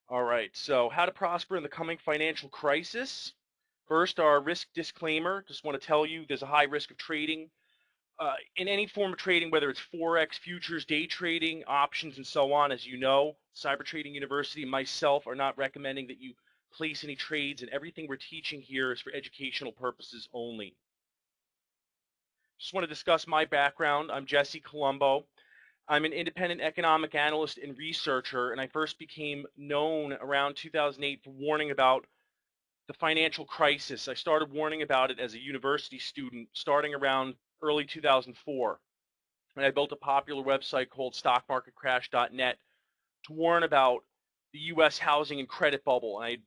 All right, so how to prosper in the coming financial crisis. First, our risk disclaimer. Just want to tell you there's a high risk of trading in any form of trading, whether it's Forex, futures, day trading, options, and so on. As you know, Cyber Trading University and myself are not recommending that you place any trades, and everything we're teaching here is for educational purposes only. Just want to discuss my background. I'm Jesse Colombo. I'm an independent economic analyst and researcher, and I first became known around 2008 for warning about the financial crisis. I started warning about it as a university student starting around early 2004. And I built a popular website called stockmarketcrash.net to warn about the U.S. housing and credit bubble. And I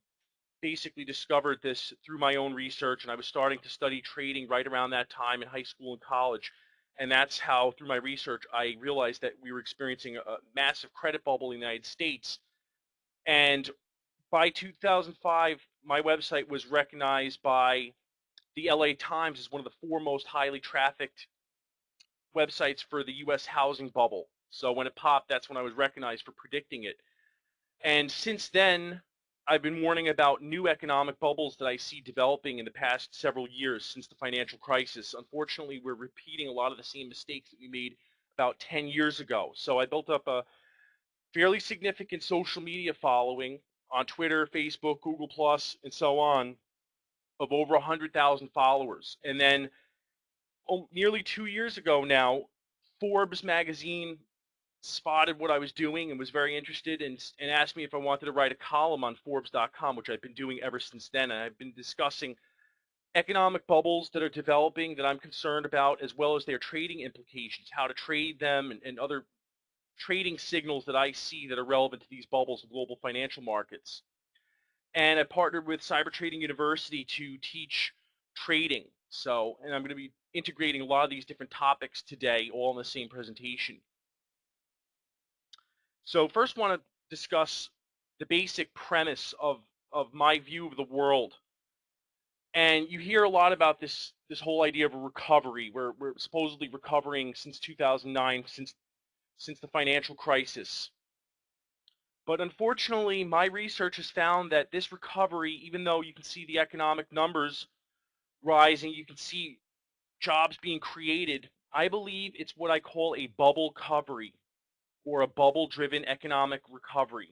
basically discovered this through my own research, and I was starting to study trading right around that time in high school and college. And that's how, through my research, I realized that we were experiencing a massive credit bubble in the United States. And by 2005, my website was recognized by the LA Times as one of the four most highly trafficked websites for the U.S. housing bubble. So when it popped, that's when I was recognized for predicting it. And since then, I've been warning about new economic bubbles that I see developing in the past several years since the financial crisis. Unfortunately, we're repeating a lot of the same mistakes that we made about 10 years ago. So I built up a fairly significant social media following on Twitter, Facebook, Google Plus, and so on, of over 100,000 followers. And then nearly 2 years ago now, Forbes magazine spotted what I was doing and was very interested and asked me if I wanted to write a column on Forbes.com, which I've been doing ever since then. And I've been discussing economic bubbles that are developing that I'm concerned about, as well as their trading implications, how to trade them, and other trading signals that I see that are relevant to these bubbles of global financial markets. And I partnered with Cyber Trading University to teach trading. And I'm going to be integrating a lot of these different topics today, all in the same presentation. So first, want to discuss the basic premise of my view of the world. And you hear a lot about this whole idea of a recovery. We're supposedly recovering since 2009, since the financial crisis. But unfortunately, my research has found that this recovery, even though you can see the economic numbers rising, you can see jobs being created, I believe it's what I call a bubble recovery, or a bubble-driven economic recovery.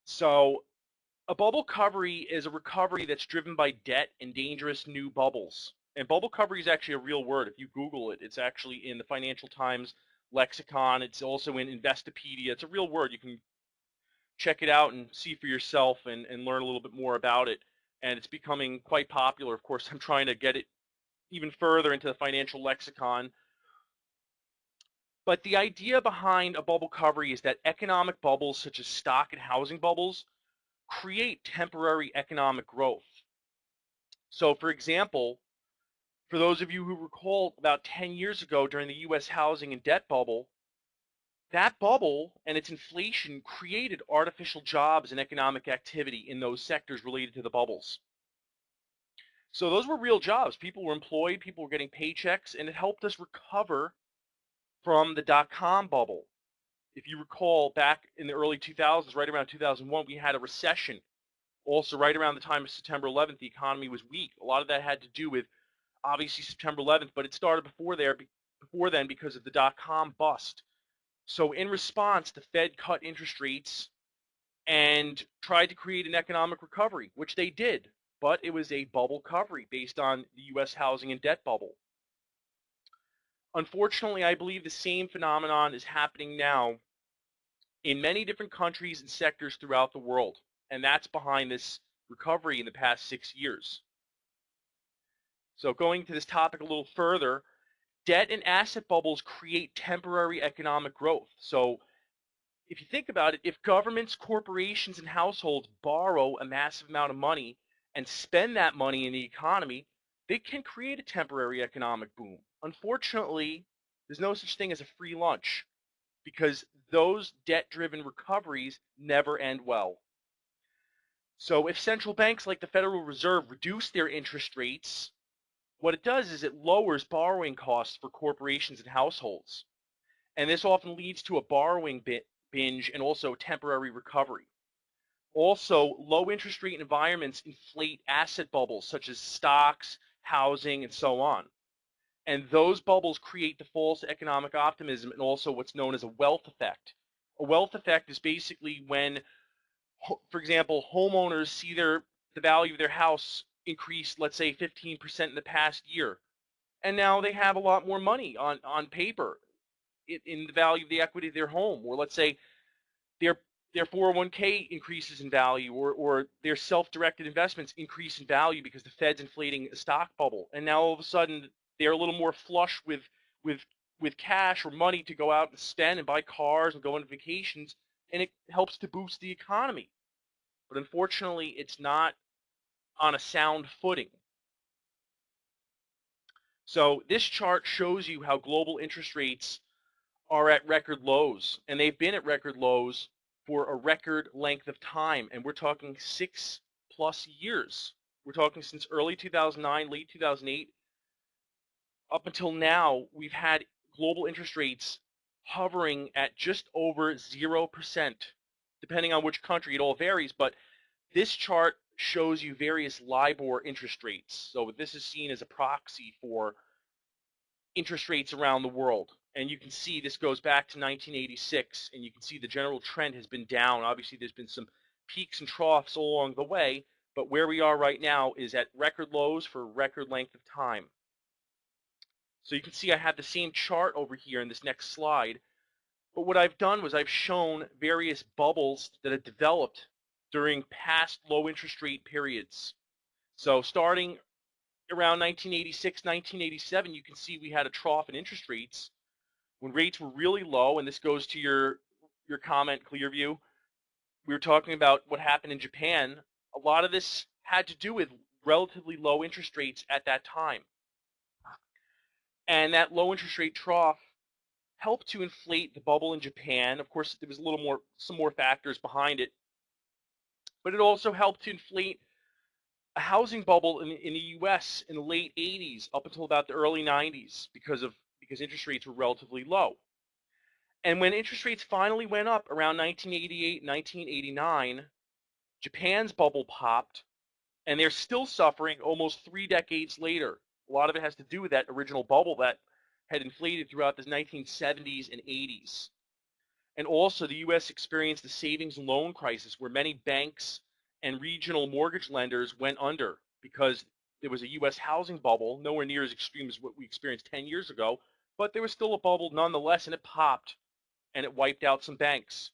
So a bubble recovery is a recovery that's driven by debt and dangerous new bubbles. And bubble recovery is actually a real word. If you Google it, it's actually in the Financial Times lexicon. It's also in Investopedia. It's a real word. You can check it out and see for yourself and learn a little bit more about it. And it's becoming quite popular. Of course, I'm trying to get it even further into the financial lexicon. But the idea behind a bubble recovery is that economic bubbles, such as stock and housing bubbles, create temporary economic growth. So, for example, for those of you who recall, about 10 years ago during the U.S. housing and debt bubble, that bubble and its inflation created artificial jobs and economic activity in those sectors related to the bubbles. So those were real jobs. People were employed, people were getting paychecks, and it helped us recover from the dot-com bubble. If you recall, back in the early 2000s, right around 2001, we had a recession. Also, right around the time of September 11th, the economy was weak. A lot of that had to do with, obviously, September 11th, but it started before then because of the dot-com bust. So in response, the Fed cut interest rates and tried to create an economic recovery, which they did. But it was a bubble recovery based on the U.S. housing and debt bubble. Unfortunately, I believe the same phenomenon is happening now in many different countries and sectors throughout the world. And that's behind this recovery in the past 6 years. So going to this topic a little further, debt and asset bubbles create temporary economic growth. So if you think about it, if governments, corporations, and households borrow a massive amount of money and spend that money in the economy, they can create a temporary economic boom. Unfortunately, there's no such thing as a free lunch, because those debt-driven recoveries never end well. So if central banks like the Federal Reserve reduce their interest rates, what it does is it lowers borrowing costs for corporations and households. And this often leads to a borrowing binge and also temporary recovery. Also, low interest rate environments inflate asset bubbles such as stocks, housing, and so on. And those bubbles create the false economic optimism and also what's known as a wealth effect. A wealth effect is basically when, for example, homeowners see the value of their house increase, let's say 15% in the past year, and now they have a lot more money on paper in the value of the equity of their home. Or let's say their their 401k increases in value, or their self-directed investments increase in value because the Fed's inflating a stock bubble, and now all of a sudden they're a little more flush with with cash or money to go out and spend and buy cars and go on vacations, and it helps to boost the economy. But unfortunately, it's not on a sound footing. So this chart shows you how global interest rates are at record lows, and they've been at record lows for a record length of time, and we're talking 6+ years. We're talking since early 2009, late 2008, up until now, we've had global interest rates hovering at just over 0%. Depending on which country, it all varies, but this chart shows you various LIBOR interest rates. So this is seen as a proxy for interest rates around the world. And you can see this goes back to 1986, and you can see the general trend has been down. Obviously, there's been some peaks and troughs along the way, but where we are right now is at record lows for record length of time. So you can see I have the same chart over here in this next slide, but what I've done was I've shown various bubbles that have developed during past low interest rate periods. So starting around 1986, 1987, you can see we had a trough in interest rates when rates were really low, and this goes to your comment, Clearview. We were talking about what happened in Japan. A lot of this had to do with relatively low interest rates at that time. And that low interest rate trough helped to inflate the bubble in Japan. Of course, there was some more factors behind it, but it also helped to inflate a housing bubble in the U.S. in the late 80s up until about the early 90s because interest rates were relatively low. And when interest rates finally went up around 1988, 1989, Japan's bubble popped, and they're still suffering almost 3 decades later. A lot of it has to do with that original bubble that had inflated throughout the 1970s and 80s. And also, the U.S. experienced the savings and loan crisis where many banks and regional mortgage lenders went under because there was a U.S. housing bubble, nowhere near as extreme as what we experienced 10 years ago, but there was still a bubble nonetheless, and it popped, and it wiped out some banks.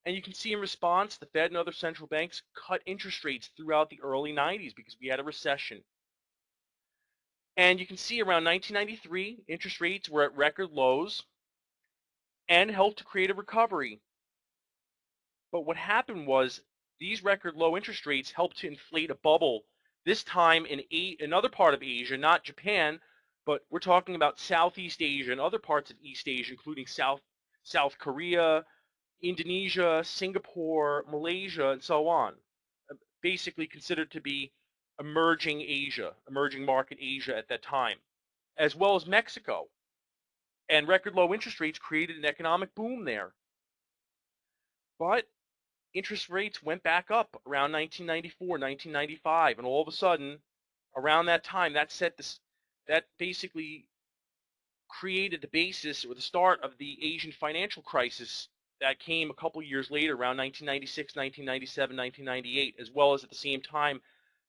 And you can see in response, the Fed and other central banks cut interest rates throughout the early 90s because we had a recession. And you can see around 1993, interest rates were at record lows and helped to create a recovery. But what happened was these record low interest rates helped to inflate a bubble, this time in another part of Asia, not Japan, but we're talking about Southeast Asia and other parts of East Asia, including South Korea, Indonesia, Singapore, Malaysia, and so on. Basically considered to be emerging Asia, emerging market Asia at that time, as well as Mexico. And record low interest rates created an economic boom there. But interest rates went back up around 1994, 1995, and all of a sudden, around that time, that basically created the basis or the start of the Asian financial crisis that came a couple years later, around 1996, 1997, 1998, as well as at the same time,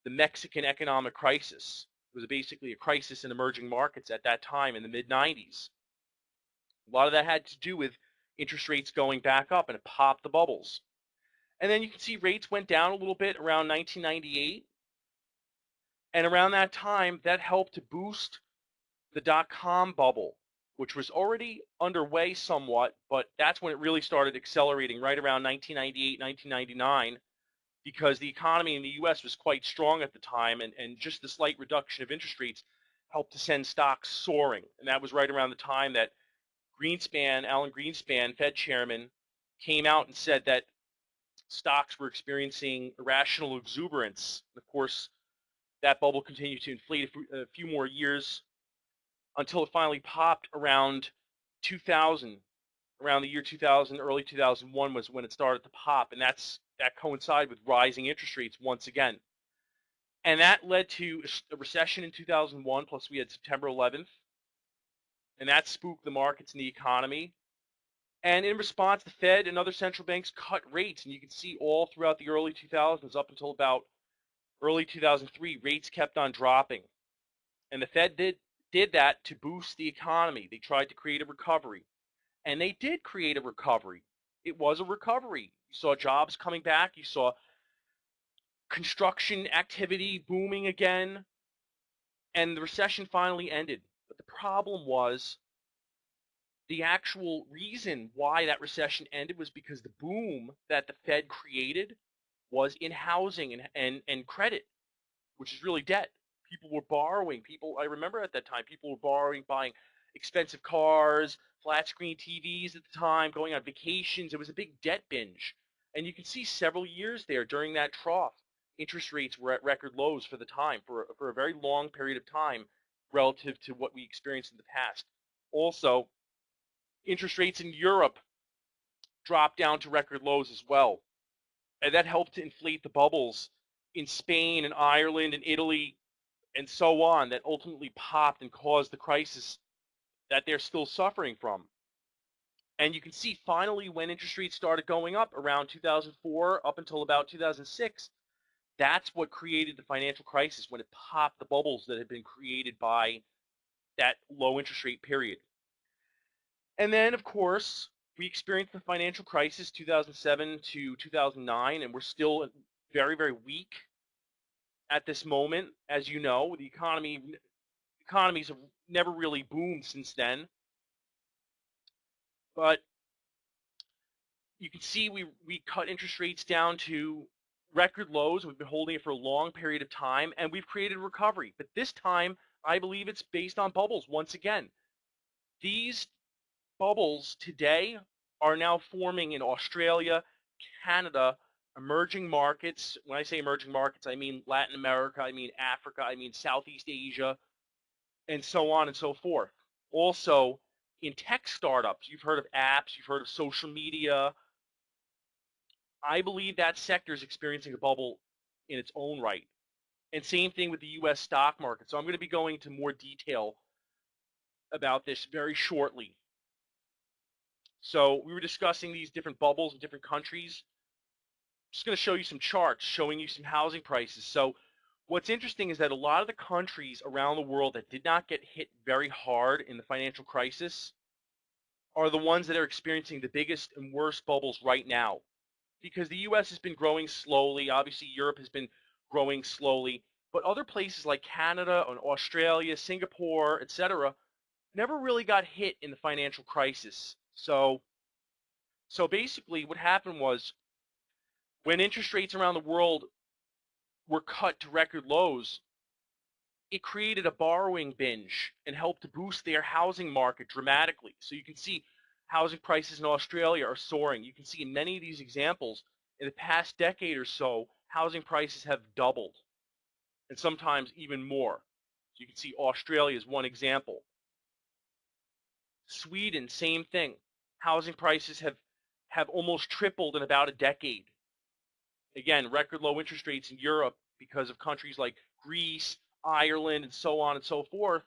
the Mexican economic crisis. It was basically a crisis in emerging markets at that time in the mid-90s. A lot of that had to do with interest rates going back up, and it popped the bubbles. And then you can see rates went down a little bit around 1998. And around that time, that helped to boost the dot-com bubble, which was already underway somewhat, but that's when it really started accelerating right around 1998, 1999, because the economy in the U.S. was quite strong at the time, and just the slight reduction of interest rates helped to send stocks soaring. And that was right around the time that Alan Greenspan, Fed chairman, came out and said that stocks were experiencing irrational exuberance. Of course, that bubble continued to inflate a few more years until it finally popped around 2000. Around the year 2000, early 2001 was when it started to pop, and that's that coincided with rising interest rates once again. And that led to a recession in 2001, plus we had September 11th, and that spooked the markets and the economy. And in response, the Fed and other central banks cut rates, and you can see all throughout the early 2000s up until about early 2003, rates kept on dropping. And the Fed did that to boost the economy. They tried to create a recovery. And they did create a recovery. It was a recovery. You saw jobs coming back. You saw construction activity booming again. And the recession finally ended. But the problem was the actual reason why that recession ended was because the boom that the Fed created was in housing and credit, which is really debt. People were borrowing. I remember at that time, people were borrowing, buying expensive cars, flat screen TVs at the time, going on vacations. It was a big debt binge. And you can see several years there during that trough, interest rates were at record lows for the time, for a very long period of time relative to what we experienced in the past. Also, interest rates in Europe dropped down to record lows as well. And that helped to inflate the bubbles in Spain and Ireland and Italy and so on that ultimately popped and caused the crisis that they're still suffering from. And you can see finally when interest rates started going up around 2004 up until about 2006, that's what created the financial crisis, when it popped the bubbles that had been created by that low interest rate period. And then, of course, we experienced the financial crisis 2007 to 2009, and we're still very, very weak at this moment. As you know, the economies have never really boomed since then. But you can see we cut interest rates down to record lows. We've been holding it for a long period of time, and we've created a recovery. But this time, I believe it's based on bubbles once again. These bubbles today are now forming in Australia, Canada, emerging markets. When I say emerging markets, I mean Latin America, I mean Africa, I mean Southeast Asia, and so on and so forth. Also, in tech startups, you've heard of apps, you've heard of social media. I believe that sector is experiencing a bubble in its own right. And same thing with the U.S. stock market. So I'm going to be going into more detail about this very shortly. So we were discussing these different bubbles in different countries. I'm just going to show you some charts showing you some housing prices. So what's interesting is that a lot of the countries around the world that did not get hit very hard in the financial crisis are the ones that are experiencing the biggest and worst bubbles right now. Because the U.S. has been growing slowly. Obviously, Europe has been growing slowly. But other places like Canada and Australia, Singapore, etc., never really got hit in the financial crisis. So basically what happened was when interest rates around the world were cut to record lows, it created a borrowing binge and helped to boost their housing market dramatically. So you can see housing prices in Australia are soaring. You can see in many of these examples, in the past decade or so, housing prices have doubled, and sometimes even more. So you can see Australia is one example. Sweden, same thing. Housing prices have almost tripled in about a decade. Again, record low interest rates in Europe because of countries like Greece, Ireland, and so on and so forth.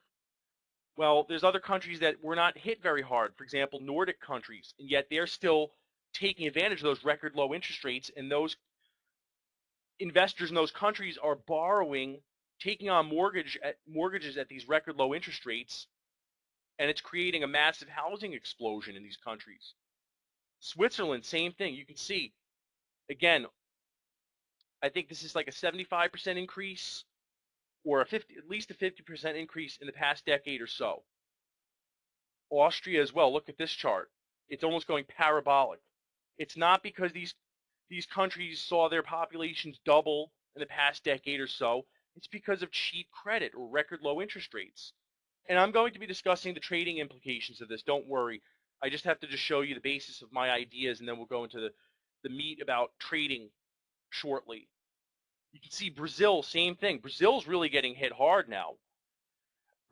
Well, there's other countries that were not hit very hard. For example, Nordic countries, and yet they're still taking advantage of those record low interest rates, and those investors in those countries are borrowing, taking on mortgages at these record low interest rates, and it's creating a massive housing explosion in these countries. Switzerland, same thing. You can see, again, I think this is like a 75% increase or at least a 50% increase in the past decade or so. Austria as well. Look at this chart. It's almost going parabolic. It's not because these countries saw their populations double in the past decade or so. It's because of cheap credit or record low interest rates. And I'm going to be discussing the trading implications of this. Don't worry. I just have to just show you the basis of my ideas, and then we'll go into the meat about trading shortly. You can see Brazil, same thing. Brazil's really getting hit hard now.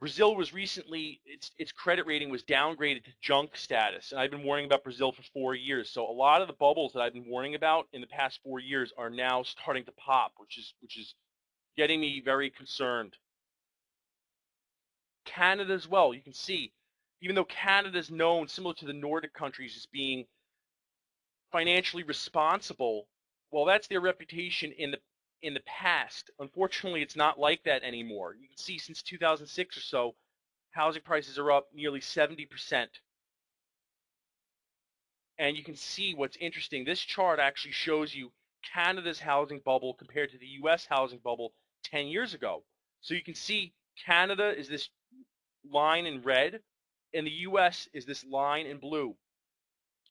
Brazil was recently, its credit rating was downgraded to junk status, and I've been warning about Brazil for 4 years. So a lot of the bubbles that I've been warning about in the past 4 years are now starting to pop, which is getting me very concerned. Canada as well. You can see, even though Canada is known, similar to the Nordic countries, as being financially responsible, well, that's their reputation in the past. Unfortunately, it's not like that anymore. You can see since 2006 or so, housing prices are up nearly 70%. And you can see what's interesting. This chart actually shows you Canada's housing bubble compared to the US housing bubble 10 years ago. So you can see Canada is this line in red, and the US is this line in blue.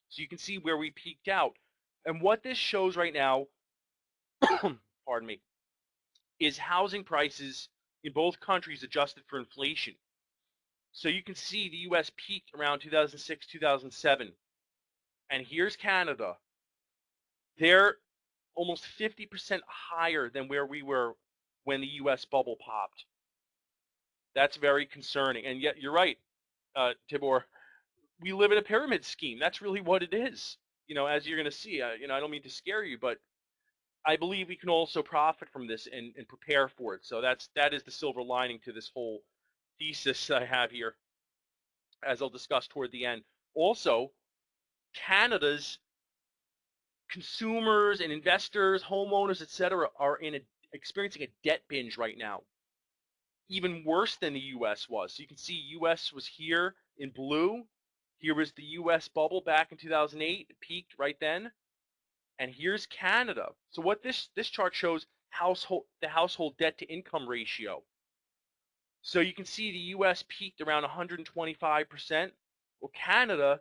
So you can see where we peaked out. And what this shows right now, pardon me, is housing prices in both countries adjusted for inflation. So you can see the US peaked around 2006, 2007. And here's Canada. They're almost 50% higher than where we were when the US bubble popped. That's very concerning. And yet, you're right, Tibor. We live in a pyramid scheme. That's really what it is. As you're going to see, I don't mean to scare you, but I believe we can also profit from this and prepare for it. So that is the silver lining to this whole thesis I have here, as I'll discuss toward the end. Also, Canada's consumers and investors, homeowners, etc., are experiencing a debt binge right now, even worse than the U.S. was. So you can see U.S. was here in blue. Here was the U.S. bubble back in 2008. It peaked right then. And here's Canada. So what this chart shows, the household debt to income ratio. So you can see the U.S. peaked around 125%. Well, Canada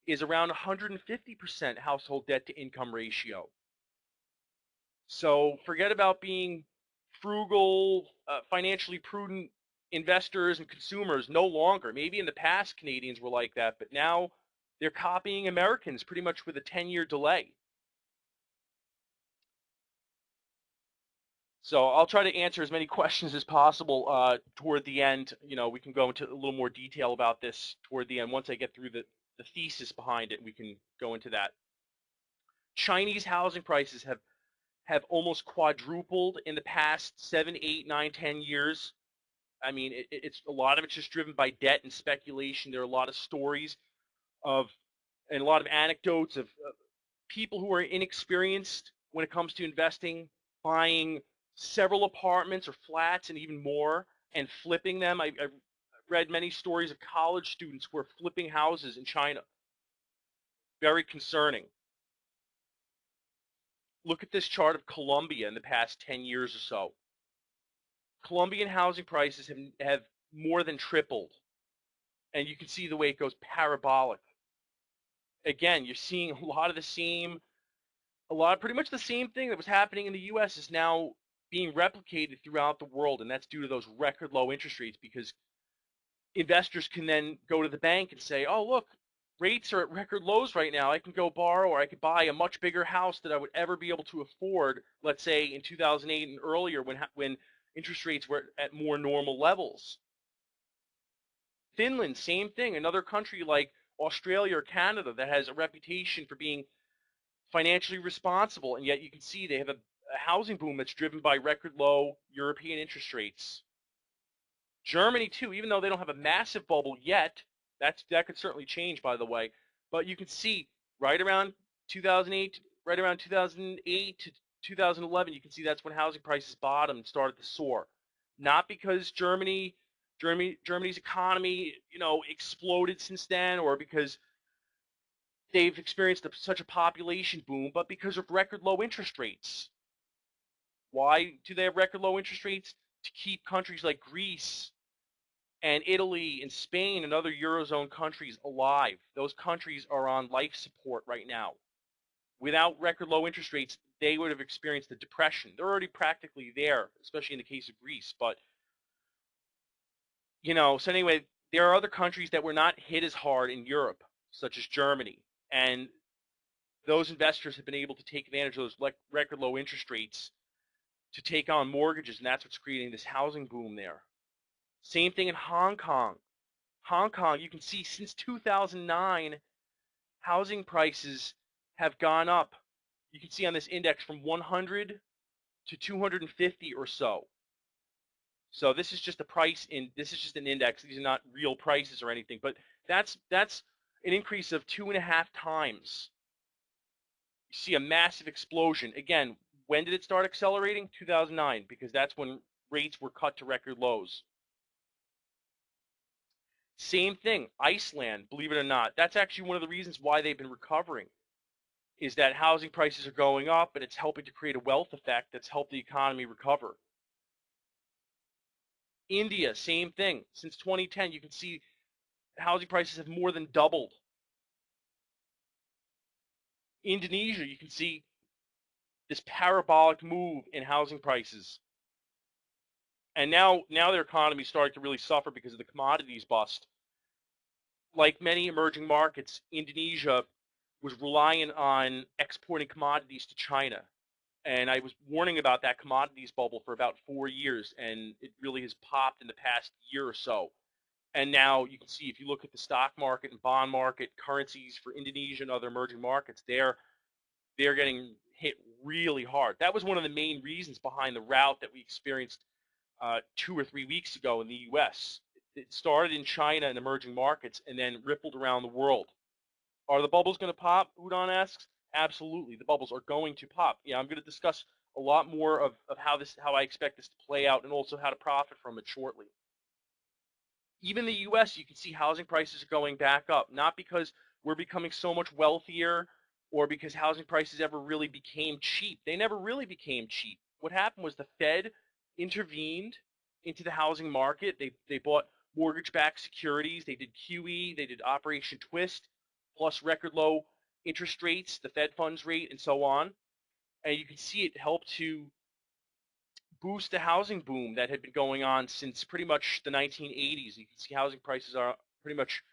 is around 150% household debt to income ratio. So forget about being frugal, financially prudent investors and consumers no longer. Maybe in the past Canadians were like that, but now they're copying Americans pretty much with a 10-year delay. So I'll try to answer as many questions as possible toward the end. We can go into a little more detail about this toward the end. Once I get through the thesis behind it, we can go into that. Chinese housing prices have almost quadrupled in the past 7, 8, 9, 10 years. I mean, it's a lot of it's just driven by debt and speculation. There are a lot of stories and a lot of anecdotes of people who are inexperienced when it comes to investing, buying several apartments or flats and even more, and flipping them. I've read many stories of college students who are flipping houses in China. Very concerning. Look at this chart of Colombia in the past 10 years or so. Colombian housing prices have more than tripled. And you can see the way it goes parabolic. Again, you're seeing pretty much the same thing that was happening in the US is now being replicated throughout the world. And that's due to those record low interest rates, because investors can then go to the bank and say, oh, look, rates are at record lows right now. I can go borrow, or I could buy a much bigger house that I would ever be able to afford, let's say in 2008 and earlier when interest rates were at more normal levels. Finland, same thing. Another country like Australia or Canada that has a reputation for being financially responsible, and yet you can see they have a housing boom that's driven by record low European interest rates. Germany too, even though they don't have a massive bubble yet, that could certainly change, by the way. But you can see right around 2008 to 2011, you can see that's when housing prices bottomed and started to soar. Not because Germany's economy, exploded since then, or because they've experienced such a population boom, but because of record low interest rates. Why do they have record low interest rates? To keep countries like Greece and Italy and Spain and other Eurozone countries alive. Those countries are on life support right now. Without record low interest rates, they would have experienced a depression. They're already practically there, especially in the case of Greece. But, so anyway, there are other countries that were not hit as hard in Europe, such as Germany. And those investors have been able to take advantage of those record low interest rates to take on mortgages, and that's what's creating this housing boom there. Same thing in Hong Kong. Hong Kong, you can see since 2009, housing prices have gone up. You can see on this index from 100 to 250 or so. So this is just a price in, this is just an index. These are not real prices or anything, but that's an increase of 2.5 times. You see a massive explosion. Again, when did it start accelerating? 2009, because that's when rates were cut to record lows. Same thing, Iceland, believe it or not. That's actually one of the reasons why they've been recovering, is that housing prices are going up and it's helping to create a wealth effect that's helped the economy recover. India, same thing. Since 2010, you can see housing prices have more than doubled. Indonesia, you can see this parabolic move in housing prices. And now their economy is starting to really suffer because of the commodities bust. Like many emerging markets, Indonesia was relying on exporting commodities to China. And I was warning about that commodities bubble for about 4 years, and it really has popped in the past year or so. And now you can see, if you look at the stock market and bond market, currencies for Indonesia and other emerging markets, they're getting hit really hard. That was one of the main reasons behind the rout that we experienced 2 or 3 weeks ago in the U.S. It started in China and emerging markets and then rippled around the world. Are the bubbles going to pop? Udon asks. Absolutely, the bubbles are going to pop. Yeah, I'm going to discuss a lot more of how I expect this to play out and also how to profit from it shortly. Even the U.S., you can see housing prices are going back up, not because we're becoming so much wealthier or because housing prices ever really became cheap. They never really became cheap. What happened was the Fed intervened into the housing market. They bought mortgage-backed securities. They did QE. They did Operation Twist, plus record low interest rates, the Fed funds rate, and so on. And you can see it helped to boost the housing boom that had been going on since pretty much the 1980s. You can see housing prices are pretty much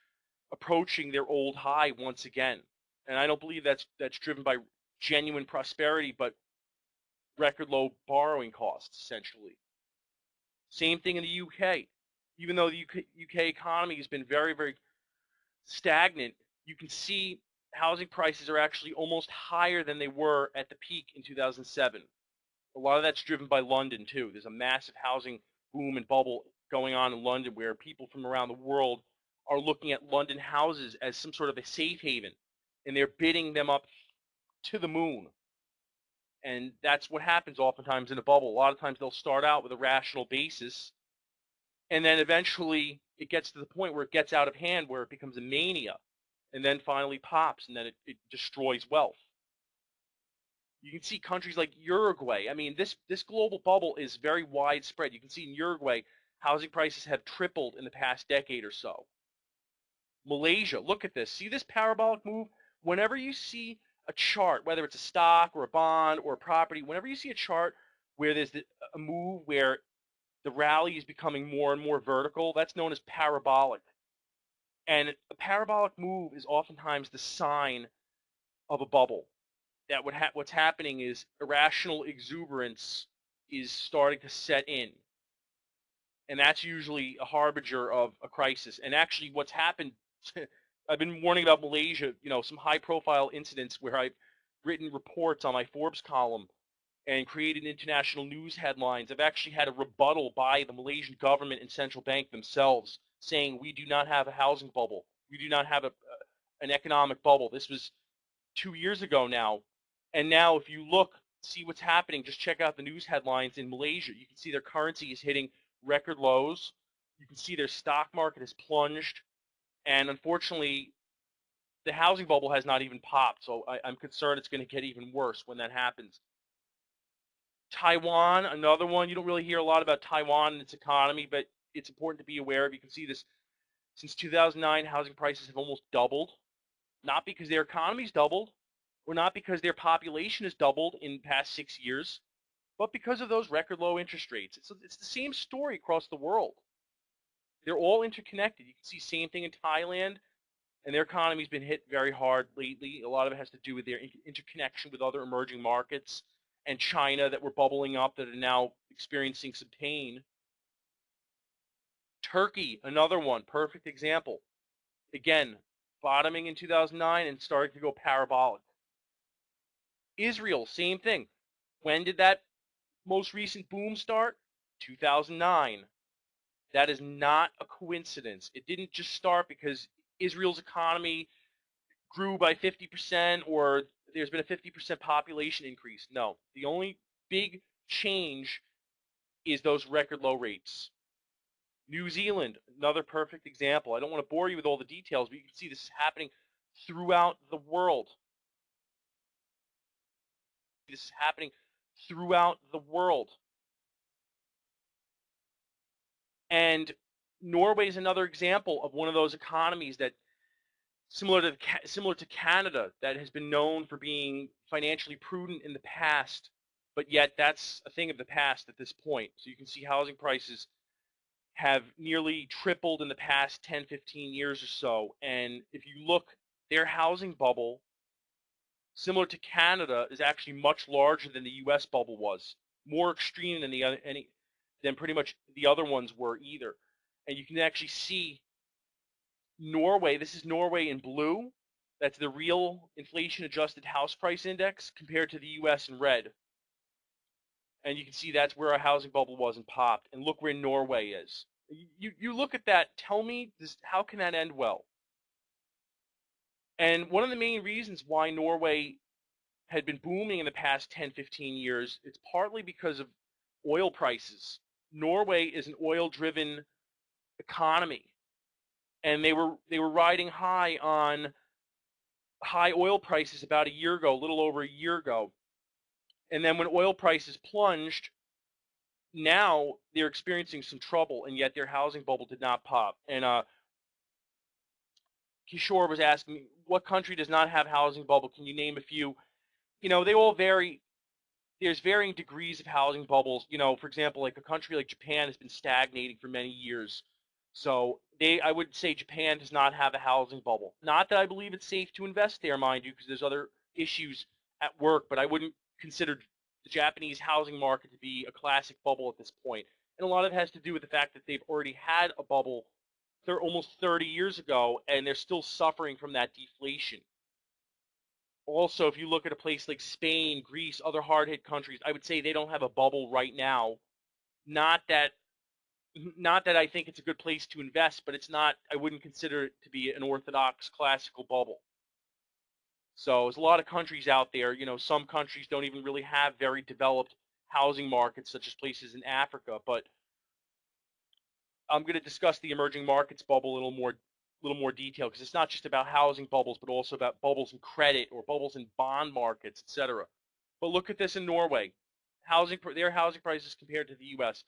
approaching their old high once again. And I don't believe that's driven by genuine prosperity, but record low borrowing costs, essentially. Same thing in the UK. Even though the UK economy has been very, very stagnant, you can see housing prices are actually almost higher than they were at the peak in 2007. A lot of that's driven by London, too. There's a massive housing boom and bubble going on in London where people from around the world are looking at London houses as some sort of a safe haven, and they're bidding them up to the moon. And that's what happens oftentimes in a bubble. A lot of times they'll start out with a rational basis, and then eventually it gets to the point where it gets out of hand, where it becomes a mania, and then finally pops, and then it destroys wealth. You can see countries like Uruguay. I mean, this global bubble is very widespread. You can see in Uruguay, housing prices have tripled in the past decade or so. Malaysia, look at this. See this parabolic move? Whenever you see a chart, whether it's a stock or a bond or a property, whenever you see a chart where there's a move where the rally is becoming more and more vertical, that's known as parabolic. And a parabolic move is oftentimes the sign of a bubble. That what's happening is irrational exuberance is starting to set in. And that's usually a harbinger of a crisis. And actually what's happened, I've been warning about Malaysia, some high-profile incidents where I've written reports on my Forbes column and created international news headlines. I've actually had a rebuttal by the Malaysian government and central bank themselves saying we do not have a housing bubble. We do not have an economic bubble. This was 2 years ago now. And now if you look, see what's happening, just check out the news headlines in Malaysia. You can see their currency is hitting record lows. You can see their stock market has plunged. And unfortunately, the housing bubble has not even popped. So I'm concerned it's going to get even worse when that happens. Taiwan, another one. You don't really hear a lot about Taiwan and its economy, but it's important to be aware of. You can see this. Since 2009, housing prices have almost doubled. Not because their economy's doubled, or not because their population has doubled in the past 6 years, but because of those record low interest rates. It's the same story across the world. They're all interconnected. You can see same thing in Thailand, and their economy's been hit very hard lately. A lot of it has to do with their interconnection with other emerging markets, and China that were bubbling up that are now experiencing some pain. Turkey, another one, perfect example. Again, bottoming in 2009 and starting to go parabolic. Israel, same thing. When did that most recent boom start? 2009. That is not a coincidence. It didn't just start because Israel's economy grew by 50% or there's been a 50% population increase. No, the only big change is those record low rates. New Zealand, another perfect example. I don't want to bore you with all the details, but you can see this is happening throughout the world. This is happening throughout the world. And Norway is another example of one of those economies that, similar to Canada, that has been known for being financially prudent in the past, but yet that's a thing of the past at this point. So you can see housing prices have nearly tripled in the past 10, 15 years or so. And if you look, their housing bubble, similar to Canada, is actually much larger than the U.S. bubble was, more extreme than than pretty much the other ones were either. And you can actually see Norway. This is Norway in blue. That's the real inflation-adjusted house price index compared to the U.S. in red. And you can see that's where our housing bubble was and popped. And look where Norway is. You look at that. Tell me, how can that end well? And one of the main reasons why Norway had been booming in the past 10, 15 years, it's partly because of oil prices. Norway is an oil-driven economy, and they were riding high on high oil prices about a year ago, a little over a year ago. And then when oil prices plunged, now they're experiencing some trouble, and yet their housing bubble did not pop. And Kishore was asking me, what country does not have housing bubble? Can you name a few? They all vary. There's varying degrees of housing bubbles. For example, like a country like Japan has been stagnating for many years. So I would say Japan does not have a housing bubble. Not that I believe it's safe to invest there, mind you, because there's other issues at work, but I wouldn't consider the Japanese housing market to be a classic bubble at this point. And a lot of it has to do with the fact that they've already had a bubble almost 30 years ago, and they're still suffering from that deflation. Also, if you look at a place like Spain, Greece, other hard-hit countries, I would say they don't have a bubble right now. Not that I think it's a good place to invest, but I wouldn't consider it to be an orthodox classical bubble. So there's a lot of countries out there. Some countries don't even really have very developed housing markets, such as places in Africa. But I'm going to discuss the emerging markets bubble a little more detail, because it's not just about housing bubbles, but also about bubbles in credit or bubbles in bond markets, etc. But look at this in Norway. Their housing prices compared to the U.S.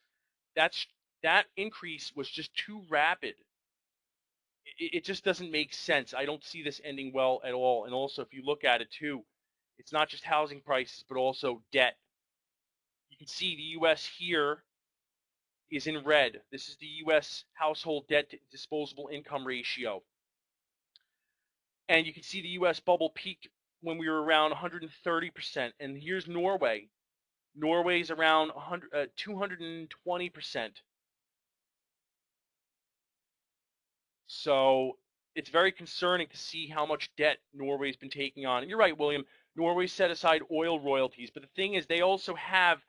That increase was just too rapid. It just doesn't make sense. I don't see this ending well at all. And also, if you look at it too, it's not just housing prices, but also debt. You can see the U.S. here is in red. This is the U.S. household debt to disposable income ratio. And you can see the U.S. bubble peaked when we were around 130%. And here's Norway. Norway's around 220%. So it's very concerning to see how much debt Norway's been taking on. And you're right, William. Norway set aside oil royalties. But the thing is, they also have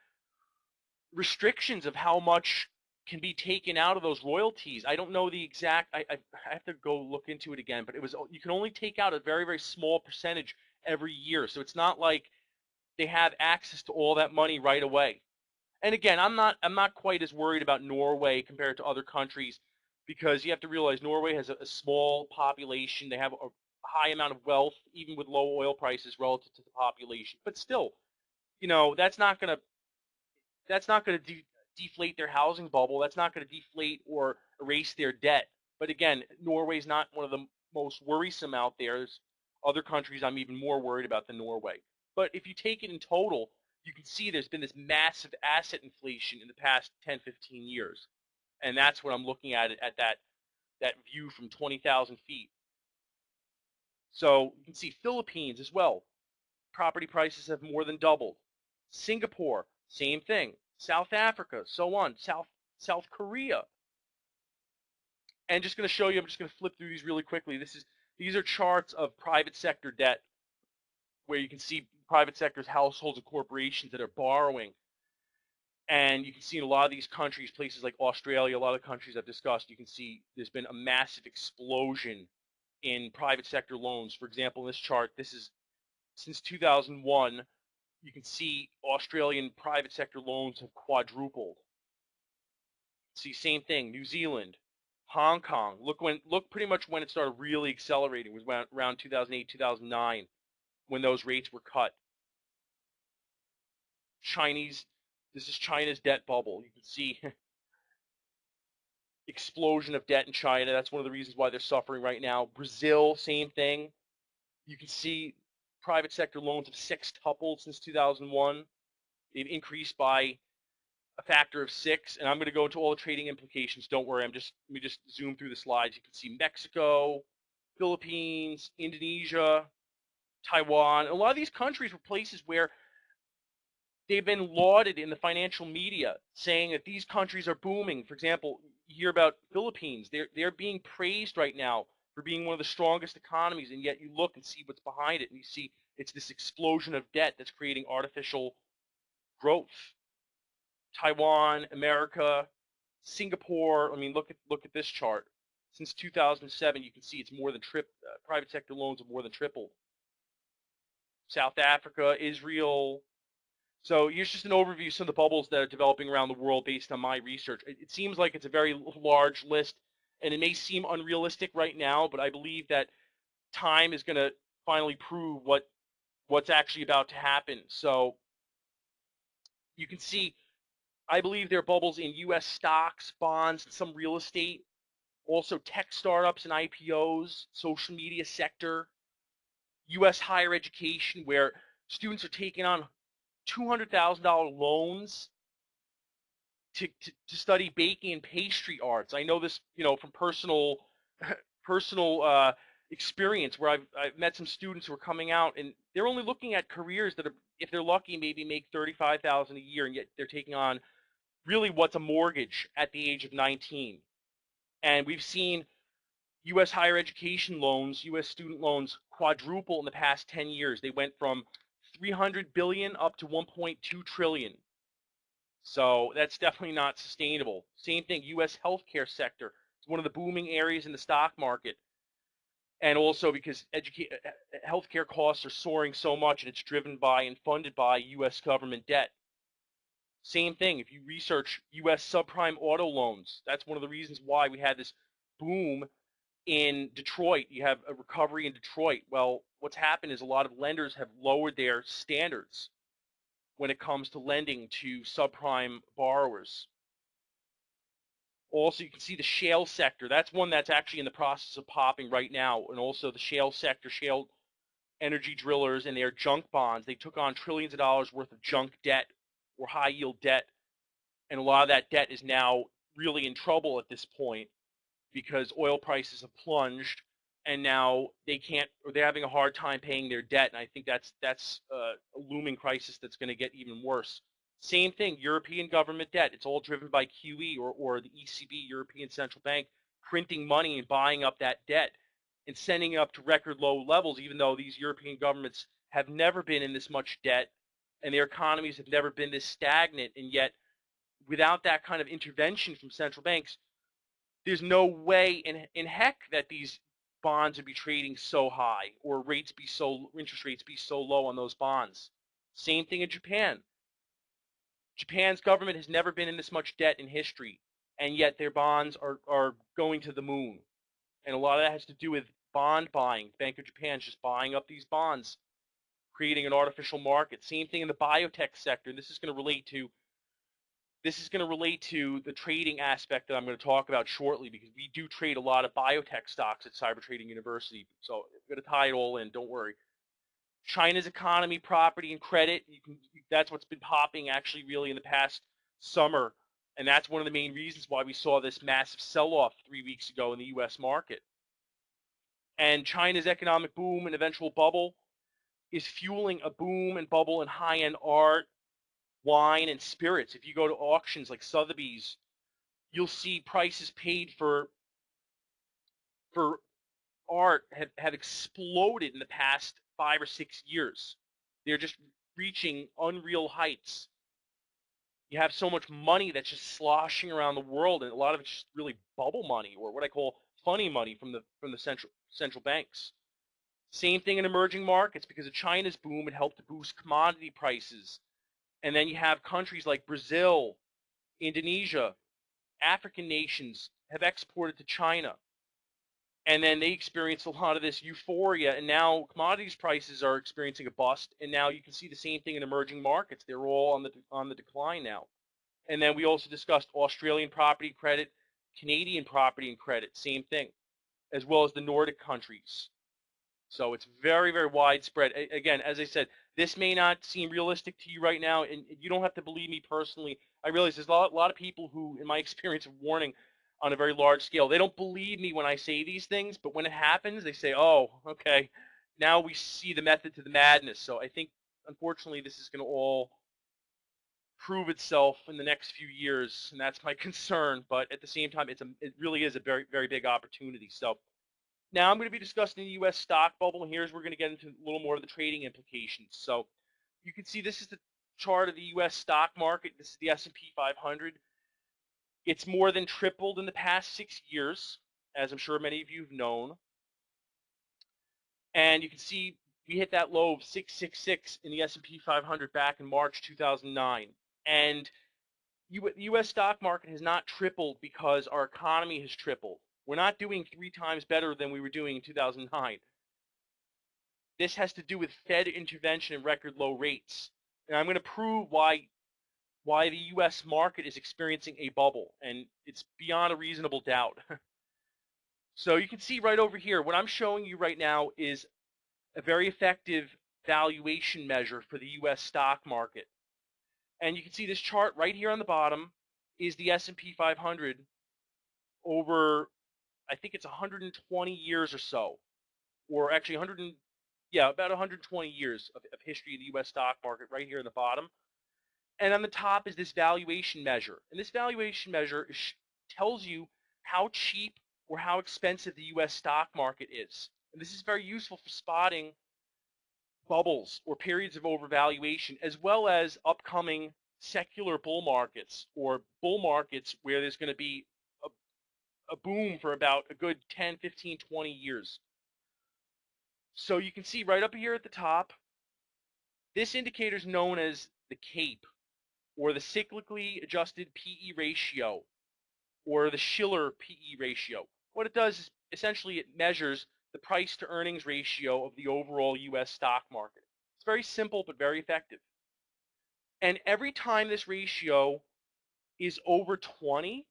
restrictions of how much can be taken out of those royalties. I don't know the exact. I have to go look into it again. But you can only take out a very, very small percentage every year. So it's not like they have access to all that money right away. And again, I'm not quite as worried about Norway compared to other countries, because you have to realize Norway has a small population. They have a high amount of wealth, even with low oil prices relative to the population. But still, that's not going to deflate their housing bubble. That's not going to deflate or erase their debt. But again, Norway's not one of the most worrisome out there. There's other countries I'm even more worried about than Norway. But if you take it in total, you can see there's been this massive asset inflation in the past 10, 15 years. And that's what I'm looking at that view from 20,000 feet. So you can see Philippines as well. Property prices have more than doubled. Singapore, same thing. South Africa, so on. South Korea. And just going to show you, I'm just going to flip through these really quickly. These are charts of private sector debt, where you can see private sector's households and corporations that are borrowing. And you can see in a lot of these countries, places like Australia, a lot of countries I've discussed, you can see there's been a massive explosion in private sector loans. For example, in this chart, this is since 2001, you can see Australian private sector loans have quadrupled. See, same thing, New Zealand, Hong Kong. Look pretty much when it started really accelerating was around 2008, 2009, when those rates were cut. This is China's debt bubble. You can see explosion of debt in China. That's one of the reasons why they're suffering right now. Brazil, same thing. You can see private sector loans have sextupled since 2001. They've increased by a factor of 6, and I'm going to go into all the trading implications. Don't worry, let me just zoom through the slides. You can see Mexico, Philippines, Indonesia, Taiwan. A lot of these countries were places where they've been lauded in the financial media, saying that these countries are booming. For example, you hear about Philippines. They're being praised right now for being one of the strongest economies, and yet you look and see what's behind it, and you see it's this explosion of debt that's creating artificial growth. Taiwan, America, Singapore. I mean, look at this chart. Since 2007, you can see it's more than private sector loans have more than tripled. South Africa, Israel. So here's just an overview of some of the bubbles that are developing around the world based on my research. It seems like it's a very large list, and it may seem unrealistic right now, but I believe that time is going to finally prove what's actually about to happen. So you can see, I believe there are bubbles in U.S. stocks, bonds, and some real estate, also tech startups and IPOs, social media sector, U.S. higher education, where students are taking on $200,000 loans to study baking and pastry arts. I know this, from personal experience, where I've met some students who are coming out, and they're only looking at careers that are, if they're lucky, maybe make $35,000 a year, and yet they're taking on really what's a mortgage at the age of 19. And we've seen U.S. higher education loans, U.S. student loans quadruple in the past 10 years. They went from 300 billion up to 1.2 trillion. So that's definitely not sustainable. Same thing, U.S. healthcare sector. It's one of the booming areas in the stock market. And also because healthcare costs are soaring so much, and it's driven by and funded by U.S. government debt. Same thing, if you research U.S. subprime auto loans, that's one of the reasons why we had this boom in Detroit. You have a recovery in Detroit. Well, what's happened is a lot of lenders have lowered their standards when it comes to lending to subprime borrowers. Also, you can see the shale sector. That's one that's actually in the process of popping right now. And also the shale sector, shale energy drillers and their junk bonds. They took on trillions of dollars worth of junk debt or high yield debt. And a lot of that debt is now really in trouble at this point because oil prices have plunged, and now they're having a hard time paying their debt. And I think that's a looming crisis that's going to get even worse. Same thing, European government debt. It's all driven by QE or the ECB, European Central Bank, printing money and buying up that debt and sending it up to record low levels, even though these European governments have never been in this much debt and their economies have never been this stagnant. And yet, without that kind of intervention from central banks, there's no way in heck that these bonds would be trading so high or interest rates be so low on those bonds. Same thing in Japan. Japan's government has never been in this much debt in history, and yet their bonds are going to the moon. And a lot of that has to do with bond buying. Bank of Japan is just buying up these bonds, creating an artificial market. Same thing in the biotech sector. This is going to relate to the trading aspect that I'm going to talk about shortly, because we do trade a lot of biotech stocks at Cyber Trading University. So I'm going to tie it all in. Don't worry. China's economy, property, and credit. That's what's been popping actually really in the past summer. And that's one of the main reasons why we saw this massive sell-off 3 weeks ago in the U.S. market. And China's economic boom and eventual bubble is fueling a boom and bubble in high-end art, wine, and spirits. If you go to auctions like Sotheby's, you'll see prices paid for for art have exploded in the past 5 or 6 years. They're just reaching unreal heights. You have so much money that's just sloshing around the world, and a lot of it's just really bubble money, or what I call funny money from the central banks. Same thing in emerging markets. Because of China's boom, it helped to boost commodity prices. And then you have countries like Brazil, Indonesia, African nations have exported to China. And then they experience a lot of this euphoria, and now commodities prices are experiencing a bust, and now you can see the same thing in emerging markets. They're all on the decline now. And then we also discussed Australian property credit, Canadian property and credit, same thing, as well as the Nordic countries. So it's very, very widespread. Again, as I said, this may not seem realistic to you right now, and you don't have to believe me personally. I realize there's a lot of people who, in my experience of warning on a very large scale, they don't believe me when I say these things, but when it happens, they say, oh, okay, now we see the method to the madness. So I think, unfortunately, this is going to all prove itself in the next few years, and that's my concern. But at the same time, it really is a very, very big opportunity. So now I'm going to be discussing the U.S. stock bubble, and here's where we're going to get into a little more of the trading implications. So you can see this is the chart of the U.S. stock market. This is the S&P 500. It's more than tripled in the past 6 years, as I'm sure many of you have known. And you can see we hit that low of 666 in the S&P 500 back in March 2009. And the U.S. stock market has not tripled because our economy has tripled. We're not doing 3 times better than we were doing in 2009. This has to do with Fed intervention and record low rates. And I'm going to prove why the U.S. market is experiencing a bubble, and it's beyond a reasonable doubt. So you can see right over here, what I'm showing you right now is a very effective valuation measure for the U.S. stock market. And you can see this chart right here on the bottom is the S&P 500 over, I think it's 120 years or so, or actually about 120 years of history of the U.S. stock market right here in the bottom. And on the top is this valuation measure. And this valuation measure tells you how cheap or how expensive the U.S. stock market is. And this is very useful for spotting bubbles or periods of overvaluation, as well as upcoming secular bull markets, or bull markets where there's going to be a boom for about a good 10, 15, 20 years. So you can see right up here at the top, this indicator is known as the CAPE, or the cyclically adjusted PE ratio, or the Shiller PE ratio. What it does is essentially it measures the price to earnings ratio of the overall U.S. stock market. It's very simple but very effective. And every time this ratio is over 20,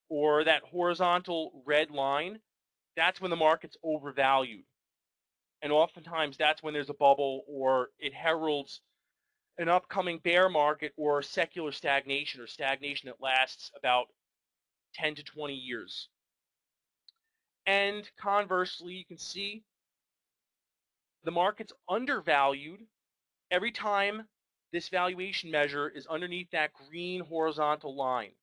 or that horizontal red line, that's when the market's overvalued. And oftentimes that's when there's a bubble, or it heralds an upcoming bear market, or secular stagnation, or stagnation that lasts about 10 to 20 years. And conversely, you can see the market's undervalued every time this valuation measure is underneath that green horizontal line.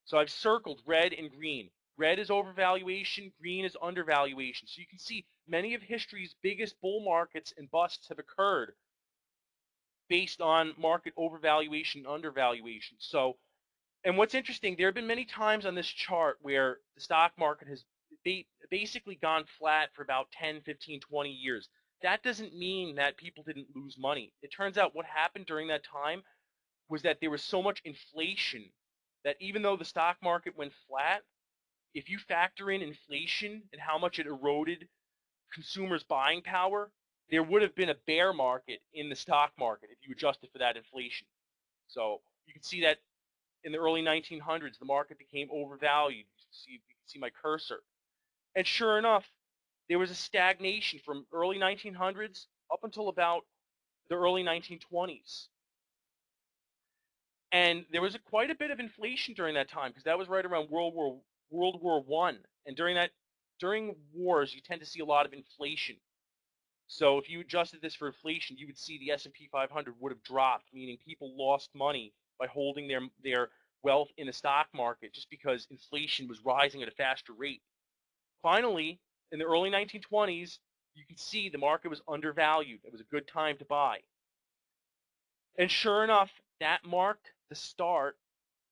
So I've circled red and green. Red is overvaluation, green is undervaluation. So you can see many of history's biggest bull markets and busts have occurred based on market overvaluation and undervaluation. So, and what's interesting, there have been many times on this chart where the stock market has basically gone flat for about 10, 15, 20 years. That doesn't mean that people didn't lose money. It turns out what happened during that time was that there was so much inflation that even though the stock market went flat, if you factor in inflation and how much it eroded consumers' buying power, there would have been a bear market in the stock market if you adjusted for that inflation. So you can see that in the early 1900s, the market became overvalued. You can see my cursor. And sure enough, there was a stagnation from early 1900s up until about the early 1920s. And there was quite a bit of inflation during that time, because that was right around World War I. And during wars, you tend to see a lot of inflation. So if you adjusted this for inflation, you would see the S&P 500 would have dropped, meaning people lost money by holding their wealth in the stock market just because inflation was rising at a faster rate. Finally, in the early 1920s, you can see the market was undervalued. It was a good time to buy. And sure enough, that marked the start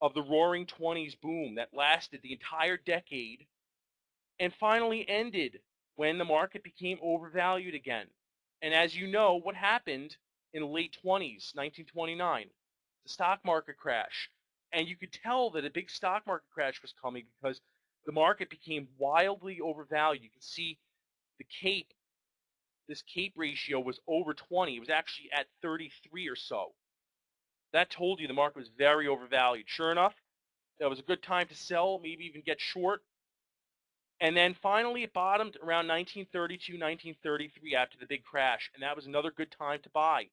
of the Roaring Twenties boom that lasted the entire decade and finally ended when the market became overvalued again. And as you know, what happened in the late 20s, 1929? The stock market crash. And you could tell that a big stock market crash was coming because the market became wildly overvalued. You can see the CAPE, this CAPE ratio was over 20. It was actually at 33 or so. That told you the market was very overvalued. Sure enough, that was a good time to sell, maybe even get short. And then finally it bottomed around 1932, 1933 after the big crash. And that was another good time to buy.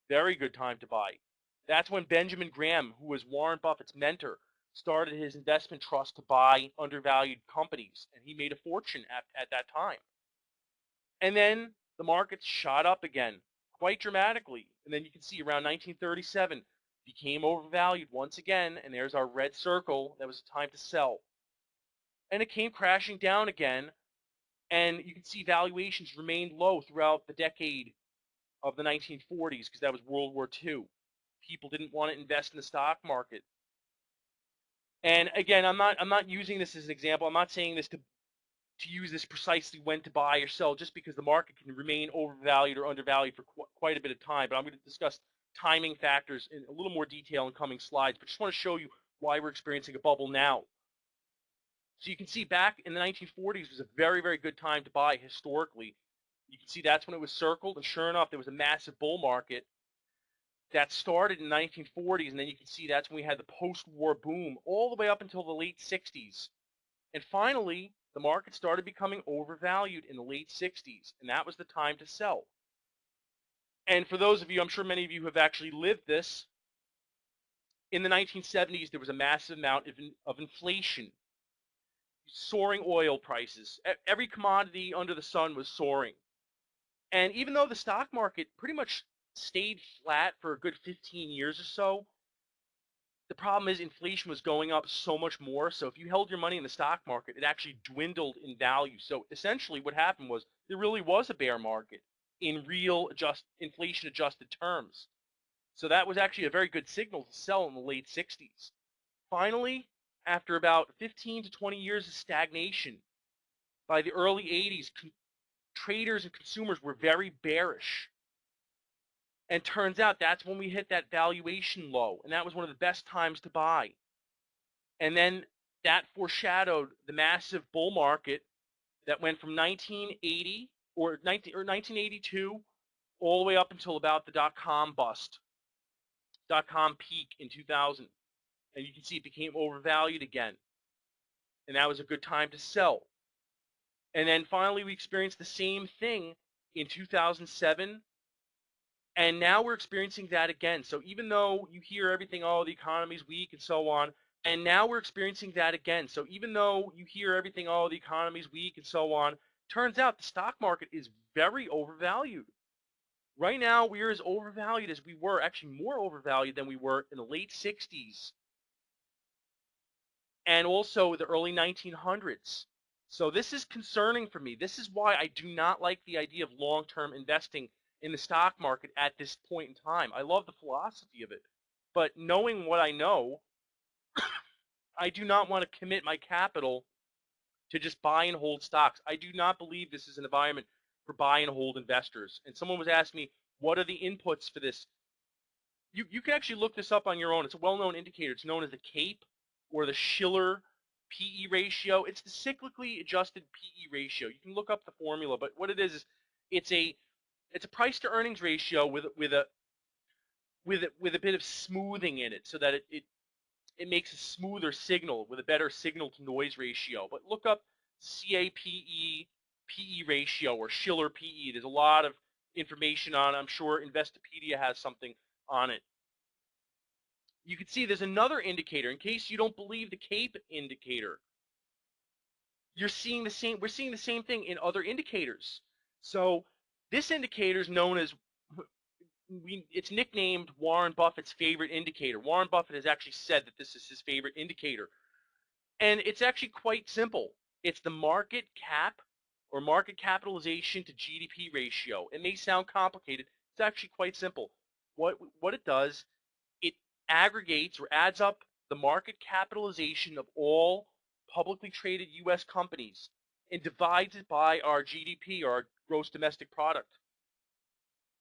Very good time to buy. That's when Benjamin Graham, who was Warren Buffett's mentor, started his investment trust to buy undervalued companies. And he made a fortune at that time. And then the markets shot up again quite dramatically. And then you can see around 1937 became overvalued once again. And there's our red circle. That was time to sell. And it came crashing down again. And you can see valuations remained low throughout the decade of the 1940s because that was World War II. People didn't want to invest in the stock market. And again, I'm not using this as an example. I'm not saying this to use this precisely when to buy or sell, just because the market can remain overvalued or undervalued for quite a bit of time. But I'm going to discuss timing factors in a little more detail in coming slides. But just want to show you why we're experiencing a bubble now. So you can see back in the 1940s was a very, very good time to buy historically. You can see that's when it was circled, and sure enough, there was a massive bull market that started in the 1940s, and then you can see that's when we had the post-war boom all the way up until the late 60s. And finally, the market started becoming overvalued in the late 60s, and that was the time to sell. And for those of you, I'm sure many of you have actually lived this, in the 1970s, there was a massive amount of inflation, soaring oil prices. Every commodity under the sun was soaring. And even though the stock market pretty much stayed flat for a good 15 years or so, the problem is inflation was going up so much more. So if you held your money in the stock market, it actually dwindled in value. So essentially what happened was there really was a bear market in real inflation-adjusted terms. So that was actually a very good signal to sell in the late 60s. Finally, after about 15 to 20 years of stagnation, by the early 80s, traders and consumers were very bearish. And turns out that's when we hit that valuation low, and that was one of the best times to buy. And then that foreshadowed the massive bull market that went from 1980 or 1982 all the way up until about the dot-com bust, dot-com peak in 2000. And you can see it became overvalued again. And that was a good time to sell. And then finally we experienced the same thing in 2007. And now we're experiencing that again. So even though you hear everything, oh, the economy's weak and so on, and now we're experiencing that again. So even though you hear everything, oh, the economy's weak and so on, turns out the stock market is very overvalued. Right now, we are as overvalued as we were, actually more overvalued than we were in the late 60s and also the early 1900s. So this is concerning for me. This is why I do not like the idea of long-term investing in the stock market at this point in time. I love the philosophy of it, but knowing what I know, I do not want to commit my capital to just buy and hold stocks. I do not believe this is an environment for buy and hold investors. And someone was asking me, what are the inputs for this? You can actually look this up on your own. It's a well-known indicator. It's known as the CAPE or the Shiller PE ratio. It's the cyclically adjusted PE ratio. You can look up the formula, but what it is it's a price to earnings ratio with a bit of smoothing in it, so that it makes a smoother signal with a better signal to noise ratio. But look up CAPE PE ratio or Shiller PE. There's a lot of information on it. I'm sure Investopedia has something on it. You can see there's another indicator in case you don't believe the CAPE indicator. We're seeing the same thing in other indicators. So this indicator is known as, it's nicknamed Warren Buffett's favorite indicator. Warren Buffett has actually said that this is his favorite indicator. And it's actually quite simple. It's the market cap or market capitalization to GDP ratio. It may sound complicated. It's actually quite simple. What it does, it aggregates or adds up the market capitalization of all publicly traded U.S. companies and divides it by our GDP, our gross domestic product.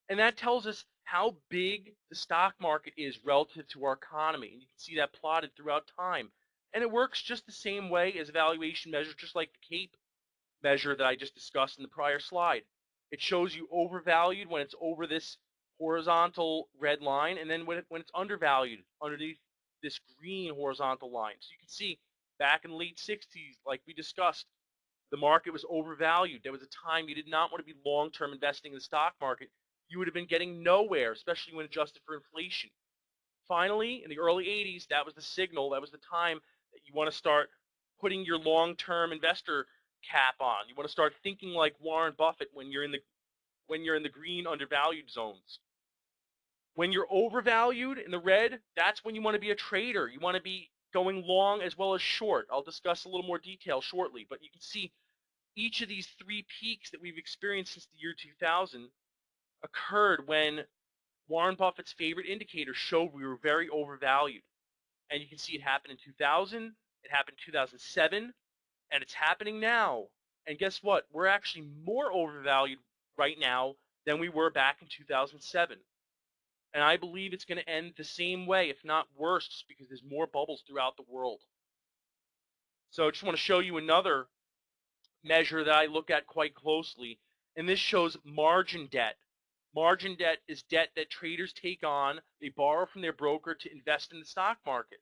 And that tells us how big the stock market is relative to our economy. And you can see that plotted throughout time. And it works just the same way as a valuation measure, just like the CAPE measure that I just discussed in the prior slide. It shows you overvalued when it's over this horizontal red line, and then when it's undervalued underneath this green horizontal line. So you can see back in the late 60s, like we discussed, the market was overvalued. There was a time you did not want to be long-term investing in the stock market. You would have been getting nowhere, especially when adjusted for inflation. Finally, in the early 80s, that was the signal. That was the time that you want to start putting your long-term investor cap on. You want to start thinking like Warren Buffett when you're in the green undervalued zones. When you're overvalued in the red, that's when you want to be a trader. You want to be going long as well as short. I'll discuss a little more detail shortly, but you can see each of these three peaks that we've experienced since the year 2000 occurred when Warren Buffett's favorite indicator showed we were very overvalued. And you can see it happened in 2000, it happened in 2007, and it's happening now. And guess what? We're actually more overvalued right now than we were back in 2007. And I believe it's going to end the same way, if not worse, because there's more bubbles throughout the world. So I just want to show you another measure that I look at quite closely, and this shows margin debt. Margin debt is debt that traders take on. They borrow from their broker to invest in the stock market.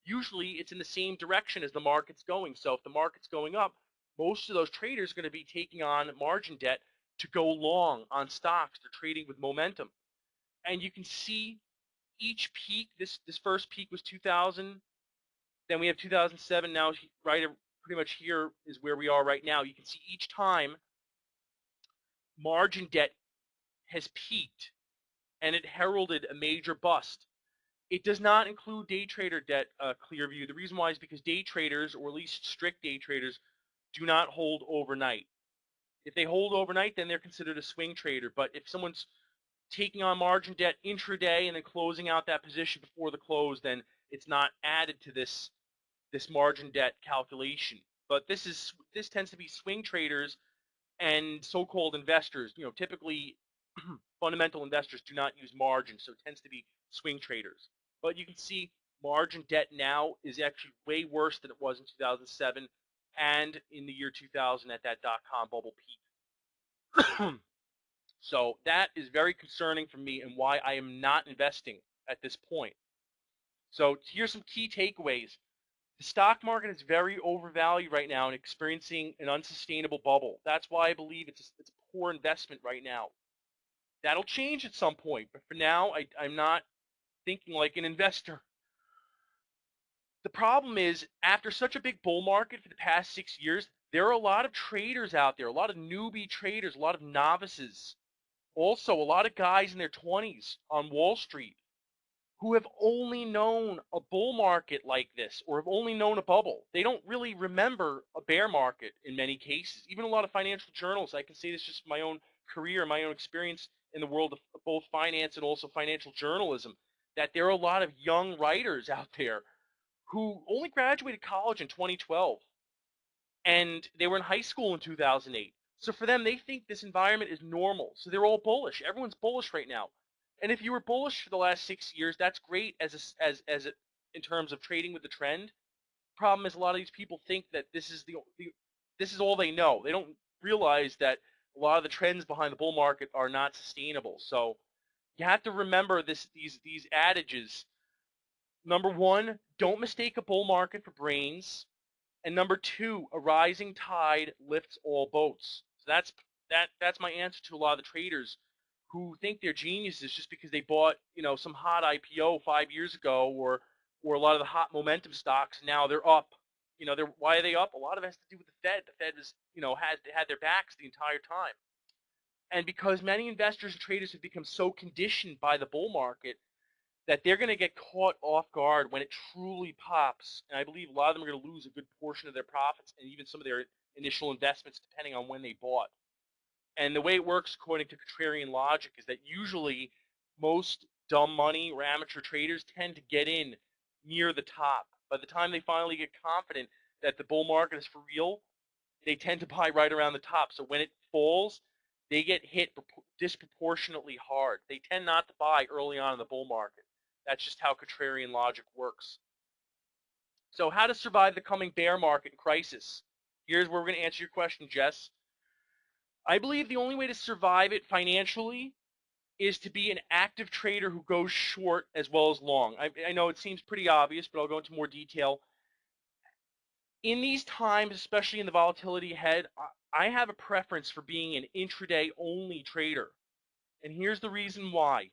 Usually it's in the same direction as the market's going. So if the market's going up, most of those traders are going to be taking on margin debt to go long on stocks. They're trading with momentum. And you can see each peak, this first peak was 2000, then we have 2007, now right pretty much here is where we are right now. You can see each time margin debt has peaked and it heralded a major bust. It does not include day trader debt, Clearview. The reason why is because day traders, or at least strict day traders, do not hold overnight. If they hold overnight, then they're considered a swing trader. But if someone's taking on margin debt intraday and then closing out that position before the close, then it's not added to this margin debt calculation. But this tends to be swing traders and so-called investors. You know, typically fundamental investors do not use margin, so it tends to be swing traders. But you can see margin debt now is actually way worse than it was in 2007 and in the year 2000 at that dot-com bubble peak. So that is very concerning for me and why I am not investing at this point. So here's some key takeaways. The stock market is very overvalued right now and experiencing an unsustainable bubble. That's why I believe it's a poor investment right now. That'll change at some point, but for now, I'm not thinking like an investor. The problem is, after such a big bull market for the past 6 years, there are a lot of traders out there, a lot of newbie traders, a lot of novices. Also, a lot of guys in their 20s on Wall Street who have only known a bull market like this or have only known a bubble. They don't really remember a bear market in many cases. Even a lot of financial journals, I can say this just from my own career, my own experience in the world of both finance and also financial journalism, that there are a lot of young writers out there who only graduated college in 2012 and they were in high school in 2008. So for them, they think this environment is normal. So they're all bullish. Everyone's bullish right now. And if you were bullish for the last 6 years, that's great in terms of trading with the trend. Problem is, a lot of these people think that this is all they know. They don't realize that a lot of the trends behind the bull market are not sustainable. So you have to remember these adages. Number one, don't mistake a bull market for brains. And number two, a rising tide lifts all boats. So that's my answer to a lot of the traders who think they're geniuses just because they bought, some hot IPO 5 years ago or a lot of the hot momentum stocks. Now they're up. Why are they up? A lot of it has to do with the Fed. The Fed was, had their backs the entire time. And because many investors and traders have become so conditioned by the bull market that they're going to get caught off guard when it truly pops. And I believe a lot of them are going to lose a good portion of their profits and even some of their initial investments depending on when they bought. And the way it works, according to contrarian logic, is that usually most dumb money or amateur traders tend to get in near the top. By the time they finally get confident that the bull market is for real, they tend to buy right around the top. So when it falls, they get hit disproportionately hard. They tend not to buy early on in the bull market. That's just how contrarian logic works. So how to survive the coming bear market and crisis? Here's where we're going to answer your question, Jess. I believe the only way to survive it financially is to be an active trader who goes short as well as long. I know it seems pretty obvious, but I'll go into more detail. In these times, especially in the volatility ahead, I have a preference for being an intraday only trader. And here's the reason why.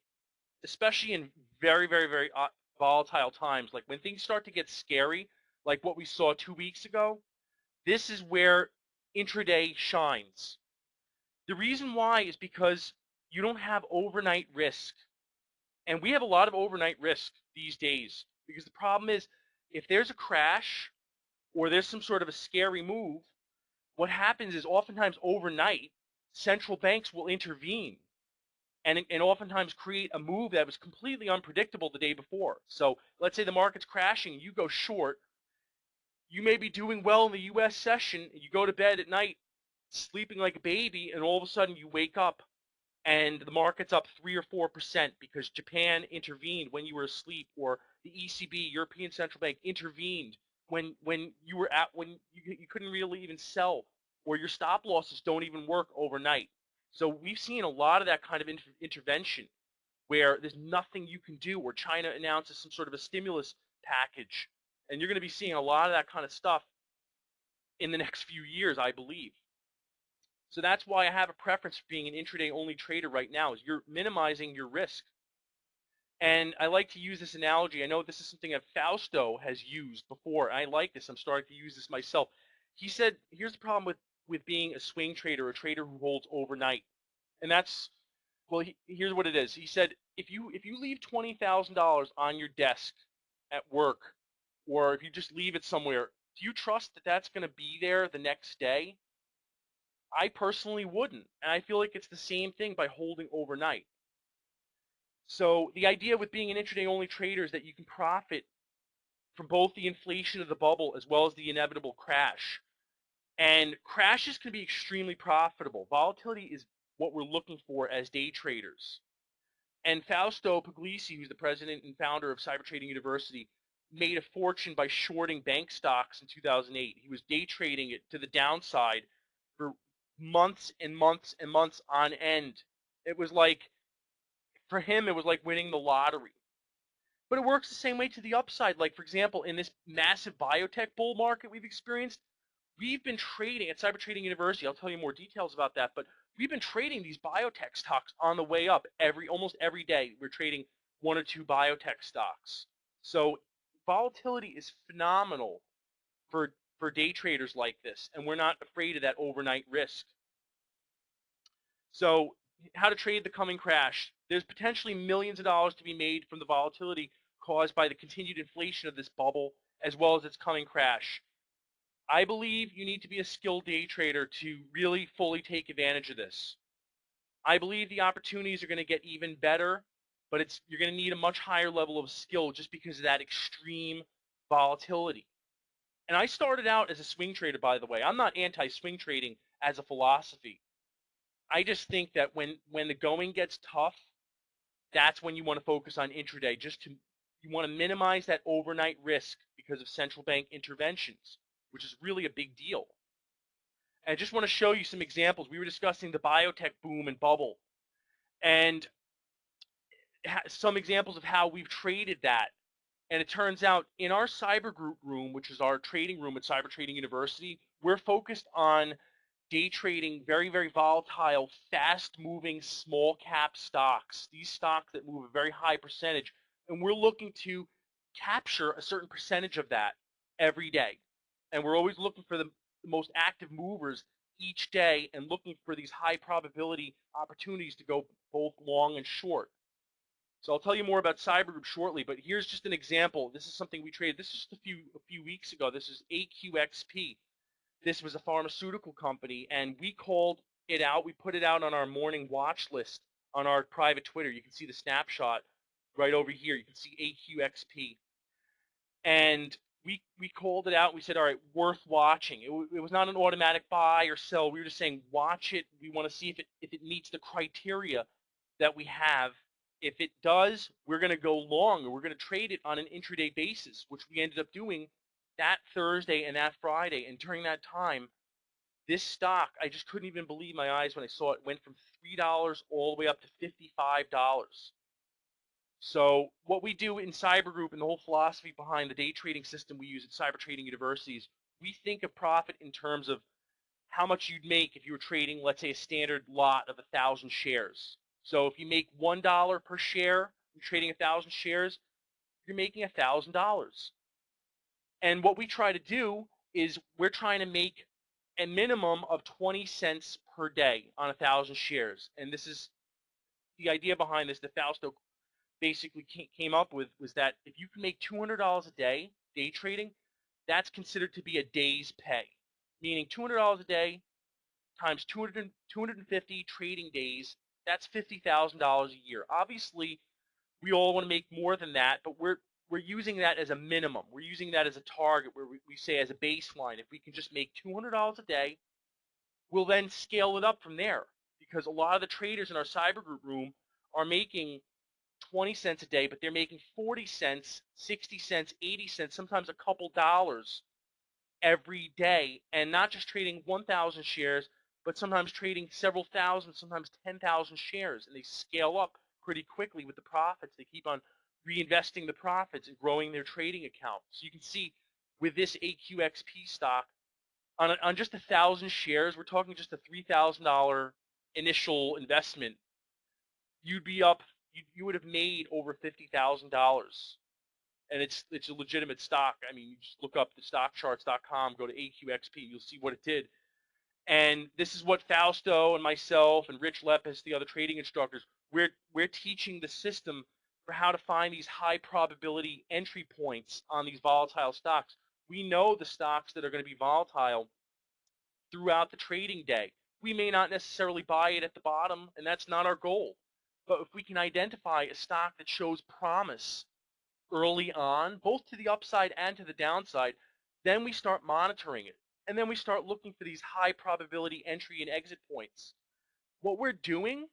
Especially in very, very, very volatile times, like when things start to get scary, like what we saw 2 weeks ago, this is where intraday shines. The reason why is because you don't have overnight risk. And we have a lot of overnight risk these days because the problem is if there's a crash or there's some sort of a scary move, what happens is oftentimes overnight, central banks will intervene and oftentimes create a move that was completely unpredictable the day before. So let's say the market's crashing, you go short, you may be doing well in the U.S. session, you go to bed at night sleeping like a baby, and all of a sudden you wake up and the market's up 3 or 4% because Japan intervened when you were asleep, or the ECB, European Central Bank, intervened when you were when you couldn't really even sell, or your stop losses don't even work overnight. So we've seen a lot of that kind of intervention where there's nothing you can do, or China announces some sort of a stimulus package, and you're going to be seeing a lot of that kind of stuff in the next few years, I believe. So that's why I have a preference for being an intraday only trader right now, is you're minimizing your risk. And I like to use this analogy. I know this is something that Fausto has used before. I like this. I'm starting to use this myself. He said, here's the problem with being a swing trader, a trader who holds overnight. And that's, well, here's what it is. He said, if you leave $20,000 on your desk at work, or if you just leave it somewhere, do you trust that that's going to be there the next day? I personally wouldn't. And I feel like it's the same thing by holding overnight. So the idea with being an intraday only trader is that you can profit from both the inflation of the bubble as well as the inevitable crash. And crashes can be extremely profitable. Volatility is what we're looking for as day traders. And Fausto Pugliese, who's the president and founder of Cyber Trading University, made a fortune by shorting bank stocks in 2008. He was day trading it to the downside for months and months and months on end. It was like, for him, it was like winning the lottery. But it works the same way to the upside. Like, for example, in this massive biotech bull market we've experienced, we've been trading at Cyber Trading University. I'll tell you more details about that, but we've been trading these biotech stocks on the way up almost every day. We're trading 1 or 2 biotech stocks. So volatility is phenomenal for day traders like this, and we're not afraid of that overnight risk. So how to trade the coming crash. There's potentially millions of dollars to be made from the volatility caused by the continued inflation of this bubble, as well as its coming crash. I believe you need to be a skilled day trader to really fully take advantage of this. I believe the opportunities are going to get even better, but you're going to need a much higher level of skill just because of that extreme volatility. And I started out as a swing trader, by the way. I'm not anti-swing trading as a philosophy. I just think that when the going gets tough, that's when you want to focus on intraday. You want to minimize that overnight risk because of central bank interventions, which is really a big deal. And I just want to show you some examples. We were discussing the biotech boom and bubble, and some examples of how we've traded that. And it turns out in our cyber group room, which is our trading room at Cyber Trading University, we're focused on day trading very, very volatile, fast-moving, small-cap stocks. These stocks that move a very high percentage, and we're looking to capture a certain percentage of that every day. And we're always looking for the most active movers each day and looking for these high probability opportunities to go both long and short. So I'll tell you more about Cybergroup shortly, but here's just an example. This is something we traded. This is just a few weeks ago. This is AQXP. this was a pharmaceutical company, and we called it out. We put it out on our morning watch list on our private Twitter. You can see the snapshot right over here. You can see AQXP. And we called it out. We said, all right, worth watching. It was not an automatic buy or sell. We were just saying, watch it. We want to see if it meets the criteria that we have. If it does, we're going to go long, or we're going to trade it on an intraday basis, which we ended up doing that Thursday and that Friday. And during that time, this stock, I just couldn't even believe my eyes when I saw it, went from $3 all the way up to $55. So what we do in Cyber Group, and the whole philosophy behind the day trading system we use at Cyber Trading Universities, we think of profit in terms of how much you'd make if you were trading, let's say, a standard lot of 1,000 shares. So if you make $1 per share, you're trading 1,000 shares, you're making $1,000. And what we try to do is we're trying to make a minimum of 20 cents per day on 1,000 shares. And this is the idea behind this that Fausto basically came up with, was that if you can make $200 a day day trading, that's considered to be a day's pay, meaning $200 a day times 250 trading days, that's $50,000 a year. Obviously, we all want to make more than that, but we're using that as a minimum. We're using that as a target, where we say as a baseline, if we can just make $200 a day, we'll then scale it up from there, because a lot of the traders in our Cyber Group room are making 20 cents a day, but they're making 40 cents, 60 cents, 80 cents, sometimes a couple dollars every day, and not just trading 1,000 shares, but sometimes trading several thousand, sometimes 10,000 shares, and they scale up pretty quickly with the profits. They keep on reinvesting the profits and growing their trading account. So you can see with this AQXP stock, on just 1,000 shares, we're talking just a $3,000 initial investment, you'd be up, you would have made over $50,000. And it's a legitimate stock. I mean, you just look up the stockcharts.com, go to AQXP, you'll see what it did. And this is what Fausto and myself and Rich Lepis, the other trading instructors, we're teaching the system for how to find these high probability entry points on these volatile stocks. We know the stocks that are going to be volatile throughout the trading day. We may not necessarily buy it at the bottom, and that's not our goal. But if we can identify a stock that shows promise early on, both to the upside and to the downside, then we start monitoring it. And then we start looking for these high probability entry and exit points. What we're doing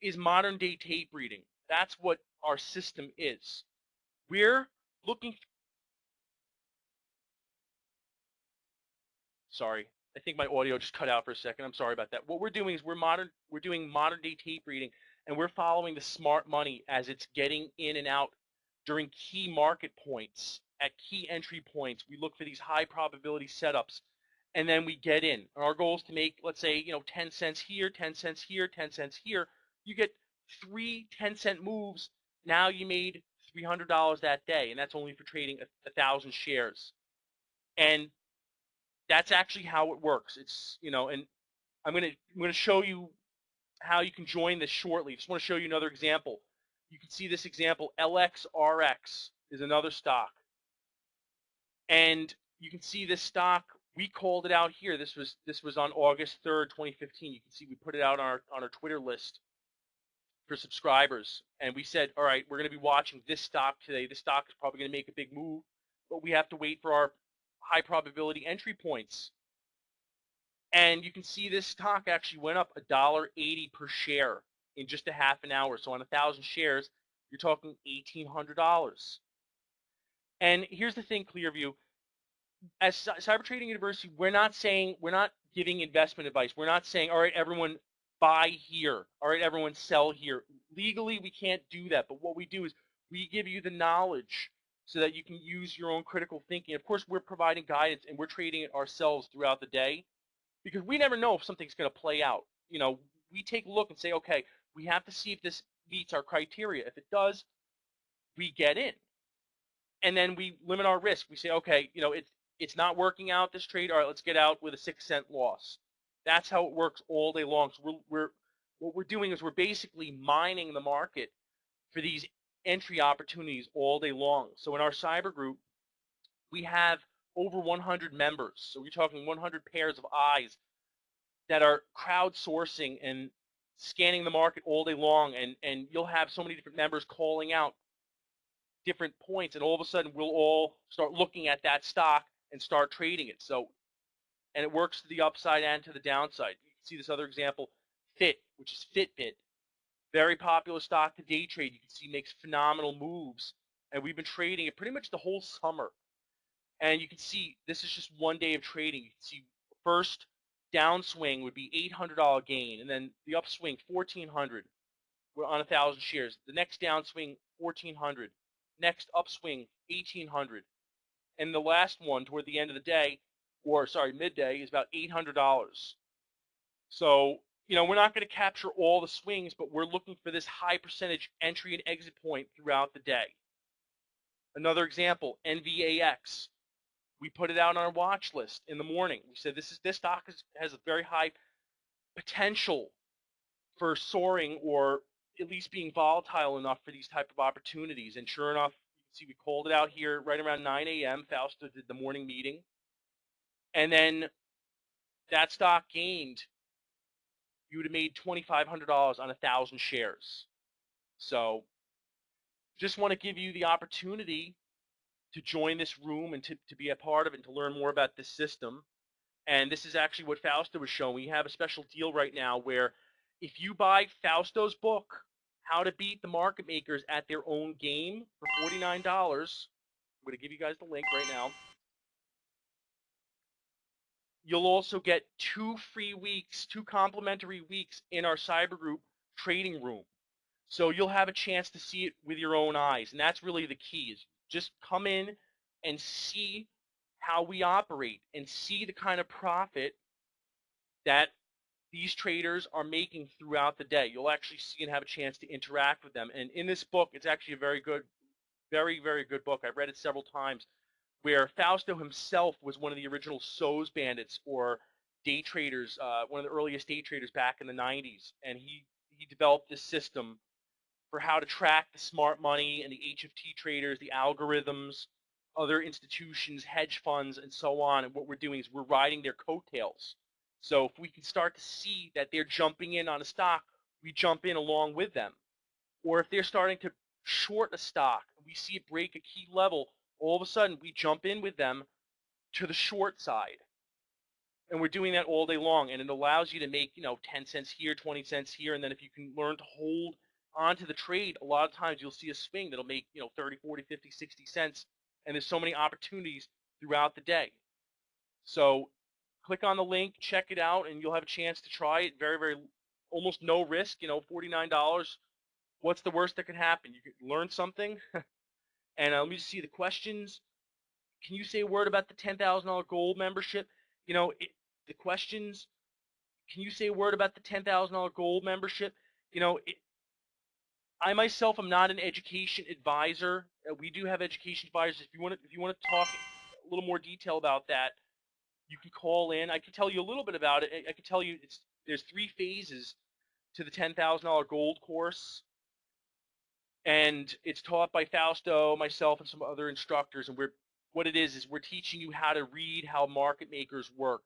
is modern day tape reading. That's what our system is. We're looking, sorry, I think my audio just cut out for a second. I'm sorry about that. What we're doing is we're doing modern day tape reading, and we're following the smart money as it's getting in and out during key market points. At key entry points, we look for these high probability setups, and then we get in. And our goal is to make, let's say, 10 cents here, 10 cents here, 10 cents here. You get 3 10-cent moves. Now you made $300 that day, and that's only for trading 1,000 shares. And that's actually how it works. It's, and I'm gonna show you how you can join this shortly. Just want to show you another example. You can see this example. LXRX is another stock, and you can see this stock. We called it out here. This was on August 3rd, 2015. You can see we put it out on our Twitter list for subscribers, and we said, all right, we're going to be watching this stock today. This stock is probably going to make a big move, but we have to wait for our high probability entry points. And you can see this stock actually went up $1.80 per share in just a half an hour. So on 1,000 shares, you're talking $1,800. And here's the thing, Clearview. As Cyber Trading University, we're not giving investment advice. We're not saying, all right, everyone buy here. All right, everyone sell here. Legally, we can't do that. But what we do is we give you the knowledge so that you can use your own critical thinking. Of course, we're providing guidance, and we're trading it ourselves throughout the day, because we never know if something's going to play out. We take a look and say, okay, we have to see if this meets our criteria. If it does, we get in. And then we limit our risk. We say, okay, it's not working out, this trade. All right, let's get out with a 6-cent loss. That's how it works all day long. So what we're doing is we're basically mining the market for these entry opportunities all day long. So in our cyber group, we have over 100 members. So we're talking 100 pairs of eyes that are crowdsourcing and scanning the market all day long, and you'll have so many different members calling out different points, and all of a sudden we'll all start looking at that stock and start trading it. So, and it works to the upside and to the downside. You can see this other example, Fit, which is Fitbit. Very popular stock to day trade. You can see makes phenomenal moves, and we've been trading it pretty much the whole summer. And you can see this is just one day of trading. You can see first downswing would be $800 gain, and then the upswing $1,400. We're on 1,000 shares. The next downswing $1,400. Next upswing $1,800, and the last one toward the end of the day, or sorry, midday, is about $800. So, we're not going to capture all the swings, but we're looking for this high percentage entry and exit point throughout the day. Another example, NVAX. We put it out on our watch list in the morning. We said this stock has a very high potential for soaring, or at least being volatile enough for these type of opportunities. And sure enough, you can see we called it out here right around 9 a.m. Fausto did the morning meeting. And then that stock gained, you would have made $2,500 on 1,000 shares. So just want to give you the opportunity to join this room and to be a part of it and to learn more about this system. And this is actually what Fausto was showing. We have a special deal right now where if you buy Fausto's book, How to Beat the Market Makers at Their Own Game, for $49, I'm going to give you guys the link right now. You'll also get 2 free weeks, 2 complimentary weeks in our cyber group trading room. So you'll have a chance to see it with your own eyes. And that's really the key, is just come in and see how we operate and see the kind of profit that these traders are making throughout the day. You'll actually see and have a chance to interact with them. And in this book, it's actually a very good, very, very good book. I've read it several times, where Fausto himself was one of the original SOS bandits, or day traders, one of the earliest day traders back in the 90s. And he developed this system for how to track the smart money and the HFT traders, the algorithms, other institutions, hedge funds, and so on. And what we're doing is we're riding their coattails. So if we can start to see that they're jumping in on a stock, we jump in along with them. Or if they're starting to short a stock, we see it break a key level, all of a sudden we jump in with them to the short side. And we're doing that all day long, and it allows you to make 10 cents here, 20 cents here, and then if you can learn to hold onto the trade, a lot of times you'll see a swing that'll make 30, 40, 50, 60 cents, and there's so many opportunities throughout the day. So click on the link, check it out, and you'll have a chance to try it. Very, very, almost no risk. $49. What's the worst that could happen? You could learn something. And let me just see the questions. Can you say a word about the $10,000 gold membership? The questions. Can you say a word about the $10,000 gold membership? I myself am not an education advisor. We do have education advisors. If you want to talk a little more detail about that, you can call in. I can tell you a little bit about it. I can tell you there's 3 phases to the $10,000 gold course, and it's taught by Fausto, myself, and some other instructors. And what it is we're teaching you how to read how market makers work.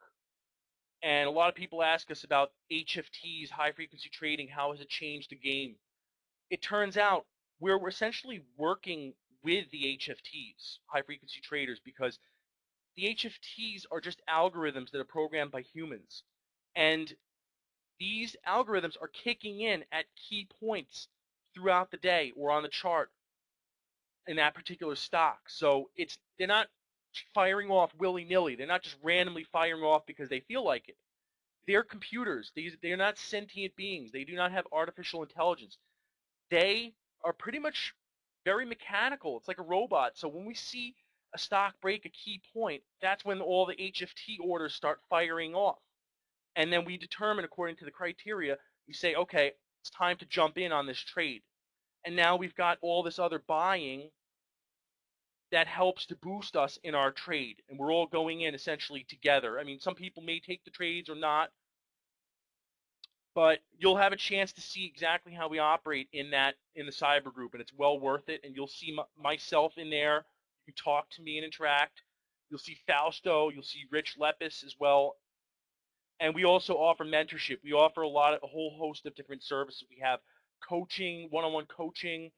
And a lot of people ask us about HFTs, high frequency trading. How has it changed the game? It turns out we're essentially working with the HFTs, high frequency traders, because the HFTs are just algorithms that are programmed by humans. And these algorithms are kicking in at key points throughout the day or on the chart in that particular stock. So they're not firing off willy-nilly. They're not just randomly firing off because they feel like it. They're computers. They're not sentient beings. They do not have artificial intelligence. They are pretty much very mechanical. It's like a robot. So when we see a stock break a key point, that's when all the HFT orders start firing off. And then we determine, according to the criteria, we say, okay, it's time to jump in on this trade. And now we've got all this other buying that helps to boost us in our trade. And we're all going in essentially together. I mean, some people may take the trades or not, but you'll have a chance to see exactly how we operate in the cyber group, and it's well worth it. And you'll see myself in there. You can talk to me and interact. You'll see Fausto, you'll see Rich Lepis as well. And we also offer mentorship. We offer a whole host of different services. We have coaching, one-on-one coaching.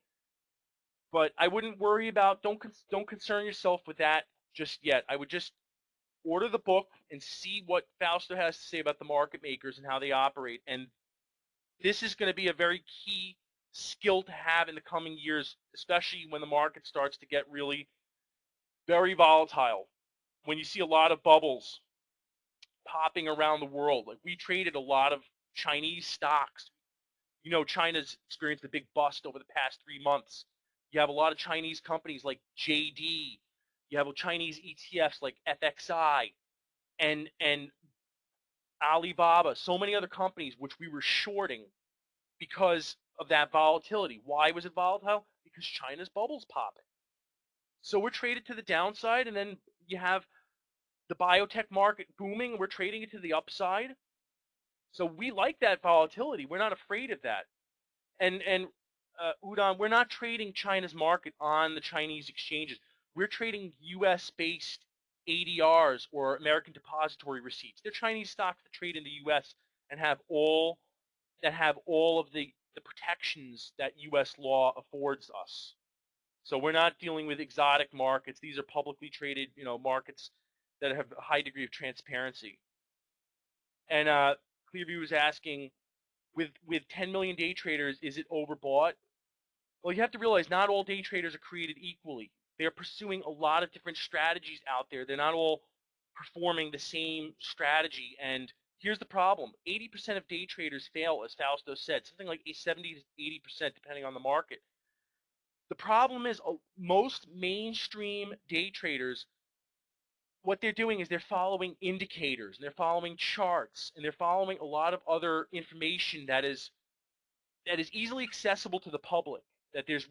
But I wouldn't worry about, don't concern yourself with that just yet. I would just order the book and see what Fausto has to say about the market makers and how they operate. And this is going to be a very key skill to have in the coming years, especially when the market starts to get really very volatile. When you see a lot of bubbles popping around the world, like we traded a lot of Chinese stocks. You know, China's experienced a big bust over the past 3 months. You have a lot of Chinese companies like JD. You have Chinese ETFs like FXI and Alibaba. So many other companies which we were shorting because of that volatility. Why was it volatile? Because China's bubble's popping. So we're traded to the downside, and then you have the biotech market booming. We're trading it to the upside. So we like that volatility. We're not afraid of that. And Udon, we're not trading China's market on the Chinese exchanges. We're trading U.S.-based ADRs or American Depository Receipts. They're Chinese stocks that trade in the U.S. and have all of the protections that U.S. law affords us. So we're not dealing with exotic markets. These are publicly traded, markets that have a high degree of transparency. And Clearview is asking, with 10 million day traders, is it overbought? Well, you have to realize not all day traders are created equally. They're pursuing a lot of different strategies out there. They're not all performing the same strategy. And here's the problem. 80% of day traders fail, as Fausto said, something like 70 to 80% depending on the market. The problem is most mainstream day traders, what they're doing is they're following indicators, and they're following charts, and they're following a lot of other information that is easily accessible to the public, that there's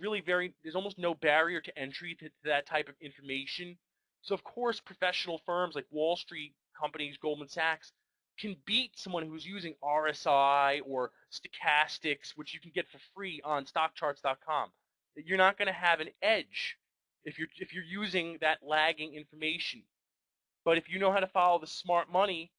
almost no barrier to entry to that type of information. So of course, professional firms like Wall Street companies, Goldman Sachs, can beat someone who's using RSI or stochastics, which you can get for free on stockcharts.com. You're not going to have an edge if you're using that lagging information. But if you know how to follow the smart money,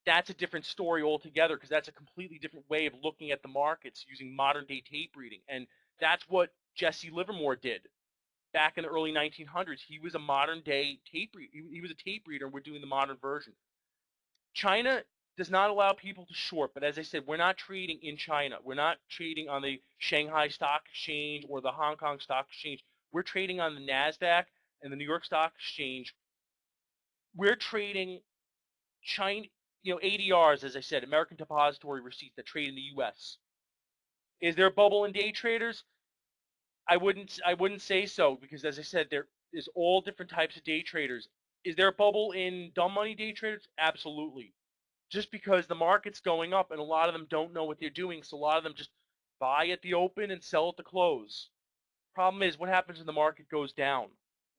that's a different story altogether, because that's a completely different way of looking at the markets using modern day tape reading. And that's what Jesse Livermore did back in the early 1900s. He was a modern day tape reader. He was a tape reader, and we're doing the modern version. China does not allow people to short, but as I said, we're not trading in China. We're not trading on the Shanghai Stock Exchange or the Hong Kong Stock Exchange. We're trading on the NASDAQ and the New York Stock Exchange. We're trading China, ADRs, as I said, American Depository Receipts, that trade in the U.S. Is there a bubble in day traders? I wouldn't say so, because as I said, there is all different types of day traders. Is there a bubble in dumb money day traders? Absolutely. Just because the market's going up and a lot of them don't know what they're doing, so a lot of them just buy at the open and sell at the close. Problem is, what happens when the market goes down?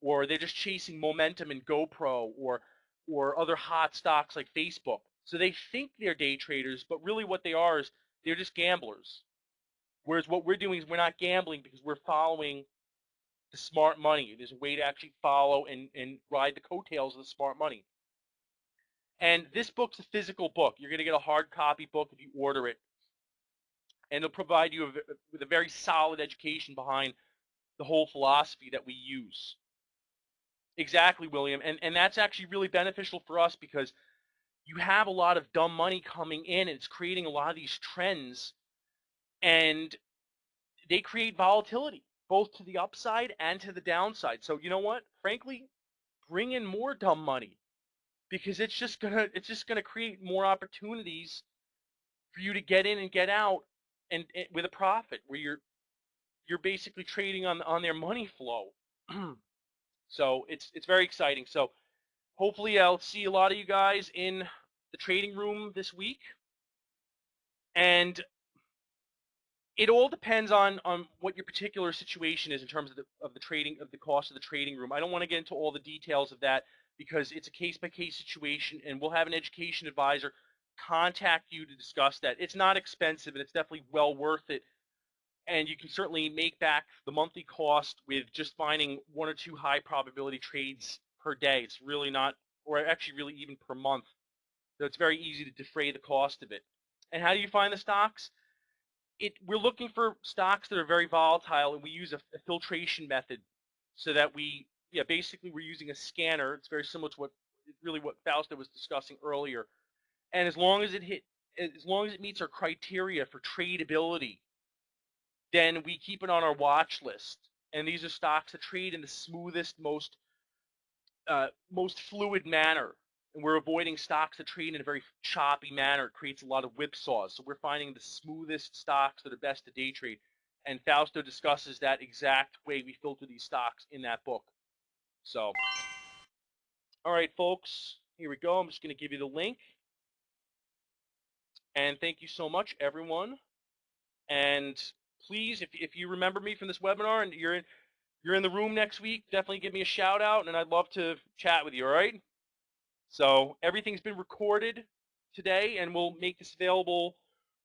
Or they're just chasing momentum in GoPro or other hot stocks like Facebook. So they think they're day traders, but really what they are is they're just gamblers. Whereas what we're doing is we're not gambling, because we're following the smart money. There's a way to actually follow and ride the coattails of the smart money. And this book's a physical book. You're going to get a hard copy book if you order it. And it'll provide you with a very solid education behind the whole philosophy that we use. Exactly, William. And that's actually really beneficial for us, because you have a lot of dumb money coming in, and it's creating a lot of these trends, and they create volatility both to the upside and to the downside. So you know what? Frankly, bring in more dumb money, because it's just gonna create more opportunities for you to get in and get out, and with a profit, where you're basically trading on their money flow. So it's very exciting. So hopefully I'll see a lot of you guys in the trading room this week. And it all depends on what your particular situation is in terms of the trading, of the cost of the trading room. I don't want to get into all the details of that, because it's a case-by-case situation, and we'll have an education advisor contact you to discuss that. It's not expensive, and it's definitely well worth it. And you can certainly make back the monthly cost with just finding one or two high probability trades per day. It's really not, or actually really even per month. So it's very easy to defray the cost of it. And how do you find the stocks? We're looking for stocks that are very volatile, and we use a filtration method so that basically we're using a scanner. It's very similar to what Fausto was discussing earlier. And as long as it meets our criteria for tradability, then we keep it on our watch list. And these are stocks that trade in the smoothest, most fluid manner. And we're avoiding stocks that trade in a very choppy manner. It creates a lot of whipsaws. So we're finding the smoothest stocks that are best to day trade. And Fausto discusses that exact way we filter these stocks in that book. So, all right, folks, here we go. I'm just going to give you the link. And thank you so much, everyone. And please, if you remember me from this webinar and you're in the room next week, definitely give me a shout out, and I'd love to chat with you, all right? So everything's been recorded today, and we'll make this available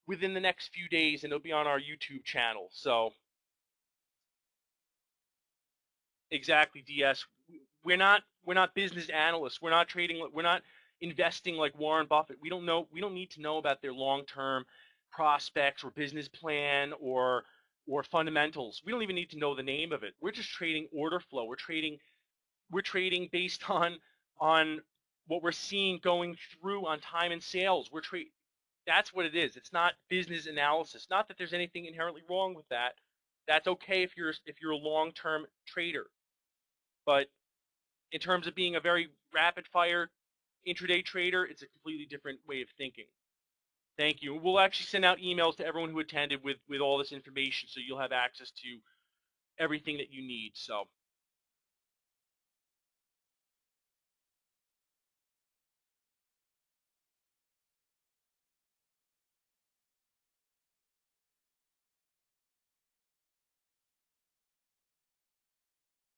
within the next few days, and it'll be on our YouTube channel. So exactly, DS. We're not business analysts. We're not trading. We're not investing like Warren Buffett. We don't know. We don't need to know about their long-term prospects or business plan or fundamentals. We don't even need to know the name of it. We're just trading order flow. We're trading based on what we're seeing going through on time and sales. That's what it is. It's not business analysis. Not that there's anything inherently wrong with that. That's okay if you're a long-term trader. But in terms of being a very rapid fire intraday trader, it's a completely different way of thinking. Thank you. We'll actually send out emails to everyone who attended with all this information, so you'll have access to everything that you need. So